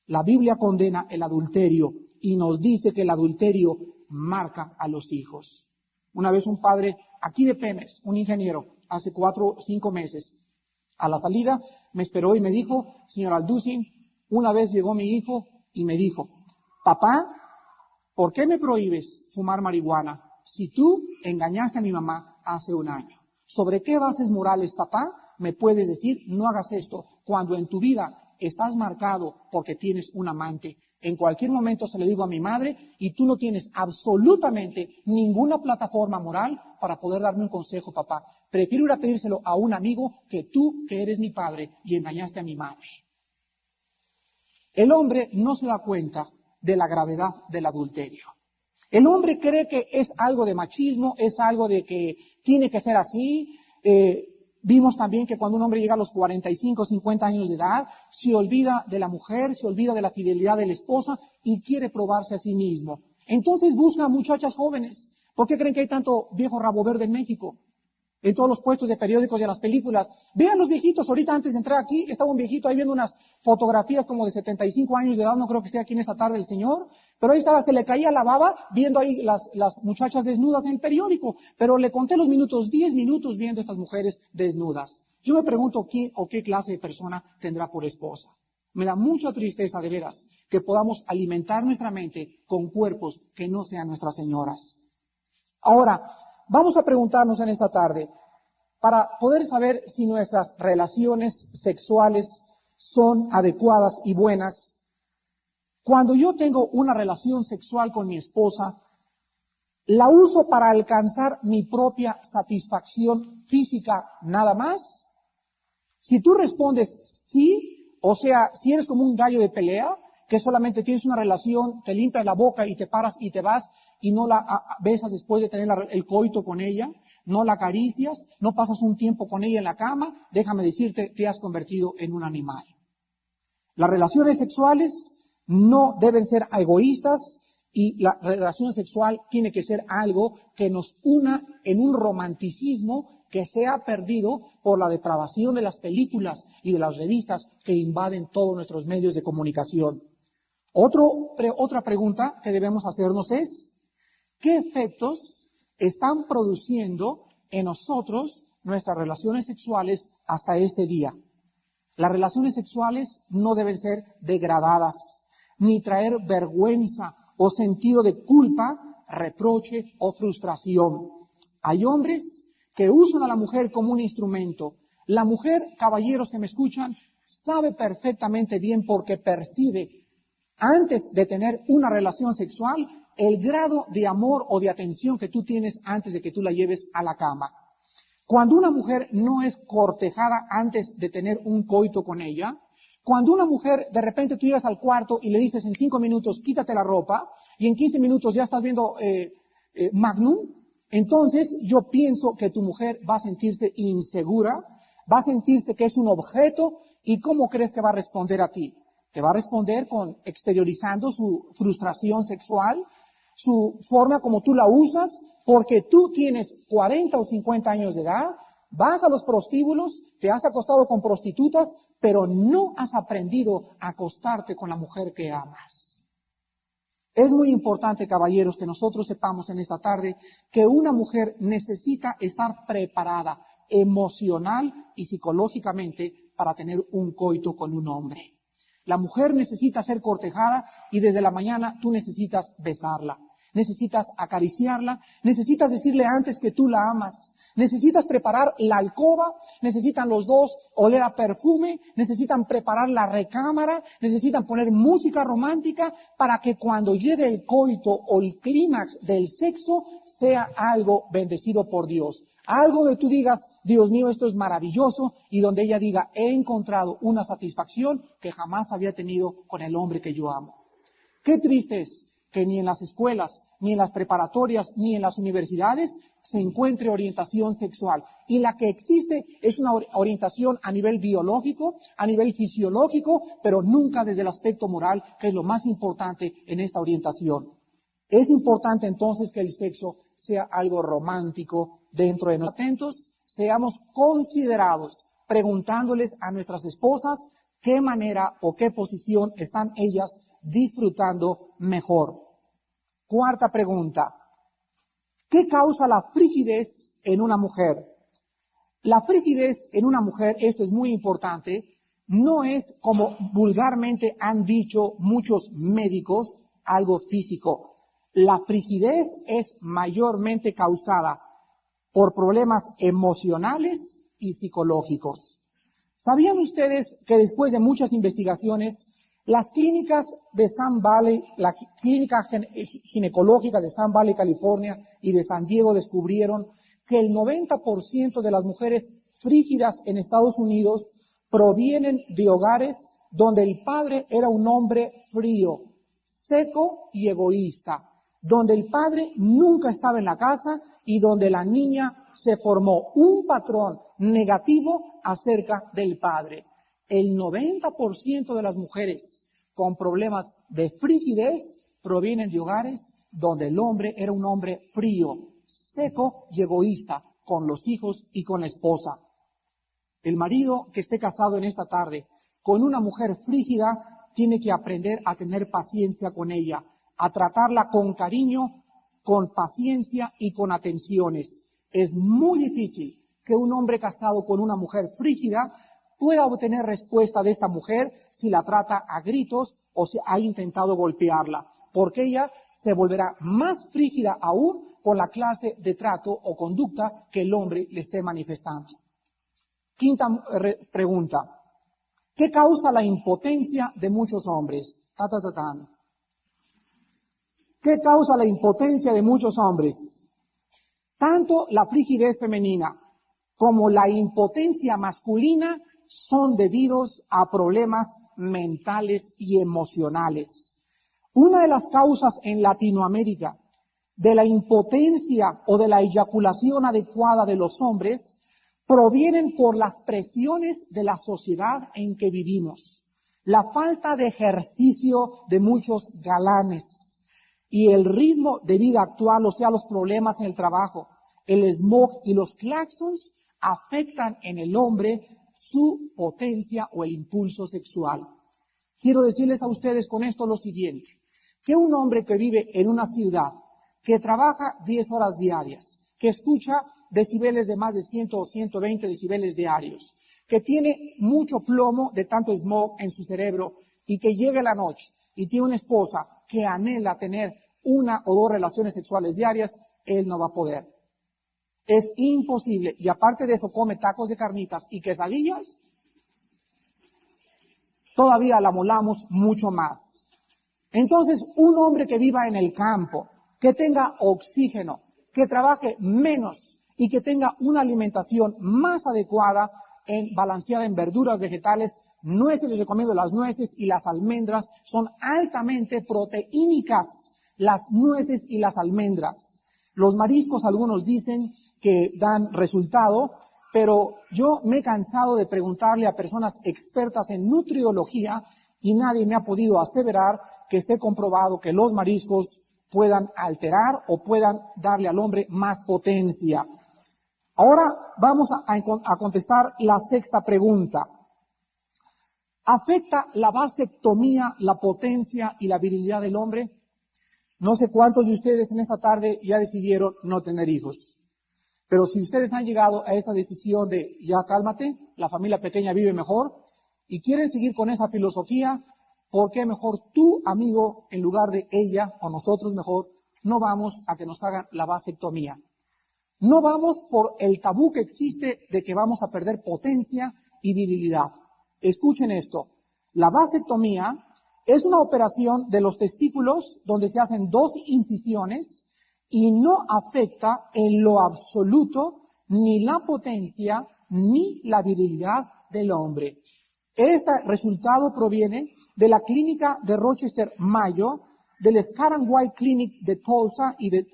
La Biblia condena el adulterio y nos dice que el adulterio marca a los hijos. Una vez un padre aquí de Pemex, un ingeniero, hace 4 o 5 meses, a la salida me esperó y me dijo, señor Alducin, una vez llegó mi hijo y me dijo, papá, ¿por qué me prohíbes fumar marihuana si tú engañaste a mi mamá hace un año? ¿Sobre qué bases morales, papá, me puedes decir no hagas esto cuando en tu vida estás marcado porque tienes un amante? En cualquier momento se lo digo a mi madre y tú no tienes absolutamente ninguna plataforma moral para poder darme un consejo, papá. Prefiero ir a pedírselo a un amigo que tú, que eres mi padre, y engañaste a mi madre. El hombre no se da cuenta de la gravedad del adulterio. El hombre cree que es algo de machismo, es algo de que tiene que ser así. Vimos también que cuando un hombre llega a los 45, 50 años de edad, se olvida de la mujer, se olvida de la fidelidad de la esposa y quiere probarse a sí mismo. Entonces busca muchachas jóvenes. ¿Por qué creen que hay tanto viejo rabo verde en México? En todos los puestos de periódicos y en las películas. Vean los viejitos, ahorita antes de entrar aquí, estaba un viejito ahí viendo unas fotografías como de 75 años de edad, no creo que esté aquí en esta tarde el señor, pero ahí estaba, se le caía la baba viendo ahí las muchachas desnudas en el periódico, pero le conté los minutos, 10 minutos viendo estas mujeres desnudas. Yo me pregunto quién o qué clase de persona tendrá por esposa. Me da mucha tristeza de veras que podamos alimentar nuestra mente con cuerpos que no sean nuestras señoras. Ahora, vamos a preguntarnos en esta tarde, para poder saber si nuestras relaciones sexuales son adecuadas y buenas. Cuando yo tengo una relación sexual con mi esposa, ¿la uso para alcanzar mi propia satisfacción física nada más? Si tú respondes sí, o sea, si eres como un gallo de pelea, que solamente tienes una relación, te limpias la boca y te paras y te vas y no la besas después de tener el coito con ella, no la acaricias, no pasas un tiempo con ella en la cama, déjame decirte, te has convertido en un animal. Las relaciones sexuales no deben ser egoístas y la relación sexual tiene que ser algo que nos una en un romanticismo que se ha perdido por la depravación de las películas y de las revistas que invaden todos nuestros medios de comunicación. Otra pregunta que debemos hacernos es, ¿qué efectos están produciendo en nosotros nuestras relaciones sexuales hasta este día? Las relaciones sexuales no deben ser degradadas, ni traer vergüenza o sentido de culpa reproche o frustración. Hay hombres que usan a la mujer como un instrumento. La mujer, caballeros que me escuchan, sabe perfectamente bien porque percibe antes de tener una relación sexual el grado de amor o de atención que tú tienes antes de que tú la lleves a la cama. Cuando una mujer no es cortejada antes de tener un coito con ella, cuando una mujer de repente tú llegas al cuarto y le dices en 5 minutos quítate la ropa y en 15 minutos ya estás viendo Magnum, entonces yo pienso que tu mujer va a sentirse insegura, va a sentirse que es un objeto y ¿cómo crees que va a responder a ti? Te va a responder con exteriorizando su frustración sexual, su forma como tú la usas, porque tú tienes 40 o 50 años de edad, vas a los prostíbulos, te has acostado con prostitutas, pero no has aprendido a acostarte con la mujer que amas. Es muy importante, caballeros, que nosotros sepamos en esta tarde que una mujer necesita estar preparada emocional y psicológicamente para tener un coito con un hombre. La mujer necesita ser cortejada y desde la mañana tú necesitas besarla, necesitas acariciarla, necesitas decirle antes que tú la amas, necesitas preparar la alcoba, necesitan los dos oler a perfume, necesitan preparar la recámara, necesitan poner música romántica para que cuando llegue el coito o el clímax del sexo sea algo bendecido por Dios. Algo de tú digas, Dios mío, esto es maravilloso, y donde ella diga, he encontrado una satisfacción que jamás había tenido con el hombre que yo amo. Qué triste es que ni en las escuelas, ni en las preparatorias, ni en las universidades se encuentre orientación sexual. Y la que existe es una orientación a nivel biológico, a nivel fisiológico, pero nunca desde el aspecto moral, que es lo más importante en esta orientación. Es importante entonces que el sexo sea algo romántico dentro de nosotros. Atentos, seamos considerados, preguntándoles a nuestras esposas qué manera o qué posición están ellas disfrutando mejor. Cuarta pregunta, ¿qué causa la frigidez en una mujer? La frigidez en una mujer, esto es muy importante, no es como vulgarmente han dicho muchos médicos, algo físico. La frigidez es mayormente causada por problemas emocionales y psicológicos. ¿Sabían ustedes que después de muchas investigaciones, las clínicas de Sun Valley, la clínica ginecológica de Sun Valley, California, y de San Diego descubrieron que el 90% de las mujeres frígidas en Estados Unidos provienen de hogares donde el padre era un hombre frío, seco y egoísta, donde el padre nunca estaba en la casa y donde la niña se formó un patrón negativo acerca del padre. El 90% de las mujeres con problemas de frigidez provienen de hogares donde el hombre era un hombre frío, seco y egoísta con los hijos y con la esposa. El marido que esté casado en esta tarde con una mujer frígida tiene que aprender a tener paciencia con ella, a tratarla con cariño, con paciencia y con atenciones. Es muy difícil que un hombre casado con una mujer frígida pueda obtener respuesta de esta mujer si la trata a gritos o si ha intentado golpearla, porque ella se volverá más frígida aún con la clase de trato o conducta que el hombre le esté manifestando. Quinta pregunta. ¿Qué causa la impotencia de muchos hombres? ¿Qué causa la impotencia de muchos hombres? Tanto la frigidez femenina como la impotencia masculina son debidos a problemas mentales y emocionales. Una de las causas en Latinoamérica de la impotencia o de la eyaculación adecuada de los hombres provienen por las presiones de la sociedad en que vivimos, la falta de ejercicio de muchos galanes y el ritmo de vida actual, o sea, los problemas en el trabajo, el smog y los claxons afectan en el hombre su potencia o el impulso sexual. Quiero decirles a ustedes con esto lo siguiente, que un hombre que vive en una ciudad, que trabaja 10 horas diarias, que escucha decibeles de más de 100 o 120 decibeles diarios, que tiene mucho plomo de tanto smog en su cerebro y que llega la noche y tiene una esposa que anhela tener una o dos relaciones sexuales diarias, él no va a poder. Es imposible. Y aparte de eso, come tacos de carnitas y quesadillas, todavía la molamos mucho más. Entonces, un hombre que viva en el campo, que tenga oxígeno, que trabaje menos y que tenga una alimentación más adecuada, balanceada en verduras, vegetales, nueces, les recomiendo las nueces y las almendras, son altamente proteínicas, las nueces y las almendras. Los mariscos, algunos dicen que dan resultado, pero yo me he cansado de preguntarle a personas expertas en nutriología y nadie me ha podido aseverar que esté comprobado que los mariscos puedan alterar o puedan darle al hombre más potencia. Ahora vamos a contestar la sexta pregunta. ¿Afecta la vasectomía la potencia y la virilidad del hombre? No sé cuántos de ustedes en esta tarde ya decidieron no tener hijos. Pero si ustedes han llegado a esa decisión de ya cálmate, la familia pequeña vive mejor, y quieren seguir con esa filosofía, ¿por qué mejor tú, amigo, en lugar de ella, o nosotros mejor, no vamos a que nos hagan la vasectomía? No vamos por el tabú que existe de que vamos a perder potencia y virilidad. Escuchen esto. La vasectomía es una operación de los testículos donde se hacen 2 incisiones y no afecta en lo absoluto ni la potencia ni la virilidad del hombre. Este resultado proviene de la clínica de Rochester, Mayo, del Scott & White Clinic de Tulsa y de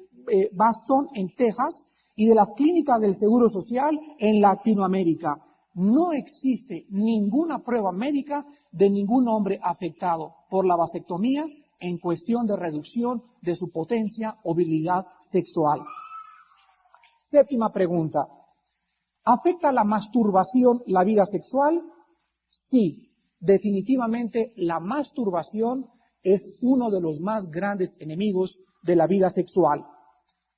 Boston, en Texas, y de las clínicas del Seguro Social en Latinoamérica. No existe ninguna prueba médica de ningún hombre afectado por la vasectomía en cuestión de reducción de su potencia o virilidad sexual. Séptima pregunta. ¿Afecta la masturbación la vida sexual? Sí, definitivamente la masturbación es uno de los más grandes enemigos de la vida sexual.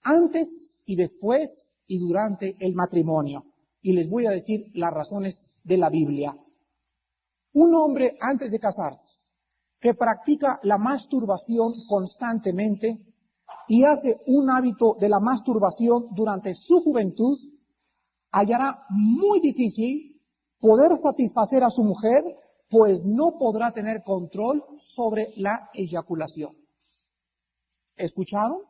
Antes y después y durante el matrimonio. Y les voy a decir las razones de la Biblia. Un hombre antes de casarse que practica la masturbación constantemente y hace un hábito de la masturbación durante su juventud, hallará muy difícil poder satisfacer a su mujer, pues no podrá tener control sobre la eyaculación. ¿Escucharon?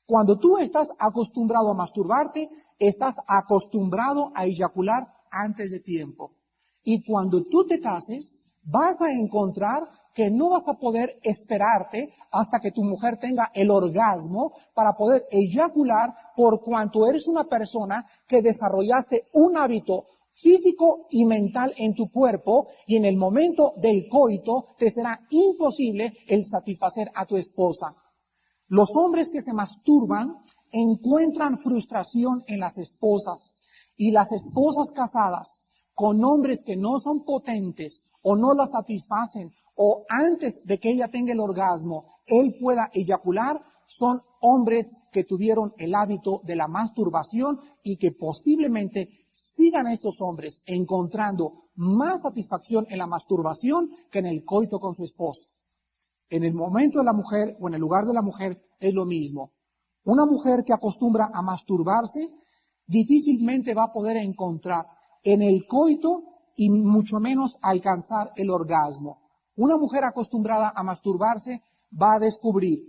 Cuando tú estás acostumbrado a masturbarte, estás acostumbrado a eyacular antes de tiempo. Y cuando tú te cases, vas a encontrar que no vas a poder esperarte hasta que tu mujer tenga el orgasmo para poder eyacular, por cuanto eres una persona que desarrollaste un hábito físico y mental en tu cuerpo, y en el momento del coito te será imposible el satisfacer a tu esposa. Los hombres que se masturban encuentran frustración en las esposas, y las esposas casadas con hombres que no son potentes o no la satisfacen, o antes de que ella tenga el orgasmo, él pueda eyacular, son hombres que tuvieron el hábito de la masturbación y que posiblemente sigan a estos hombres encontrando más satisfacción en la masturbación que en el coito con su esposa. En el momento de la mujer o en el lugar de la mujer es lo mismo. Una mujer que acostumbra a masturbarse difícilmente va a poder encontrar en el coito y mucho menos alcanzar el orgasmo. Una mujer acostumbrada a masturbarse va a descubrir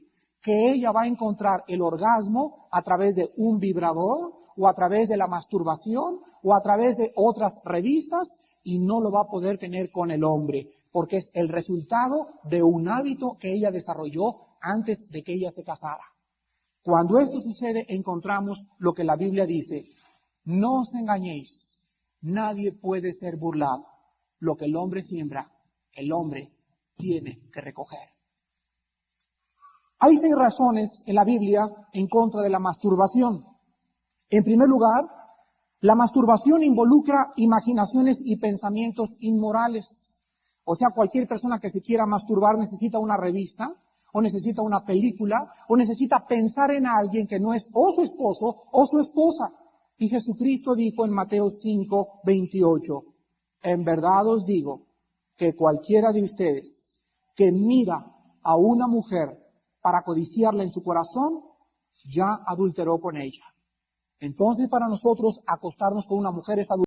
que ella va a encontrar el orgasmo a través de un vibrador o a través de la masturbación o a través de otras revistas, y no lo va a poder tener con el hombre, porque es el resultado de un hábito que ella desarrolló antes de que ella se casara. Cuando esto sucede, encontramos lo que la Biblia dice: no os engañéis, nadie puede ser burlado. Lo que el hombre siembra, el hombre tiene que recoger. Hay 6 razones en la Biblia en contra de la masturbación. En primer lugar, la masturbación involucra imaginaciones y pensamientos inmorales. O sea, cualquier persona que se quiera masturbar necesita una revista, o necesita una película, o necesita pensar en alguien que no es o su esposo o su esposa. Y Jesucristo dijo en Mateo 5:28, en verdad os digo que cualquiera de ustedes que mira a una mujer para codiciarla en su corazón, ya adulteró con ella. Entonces, para nosotros, acostarnos con una mujer es adulterio.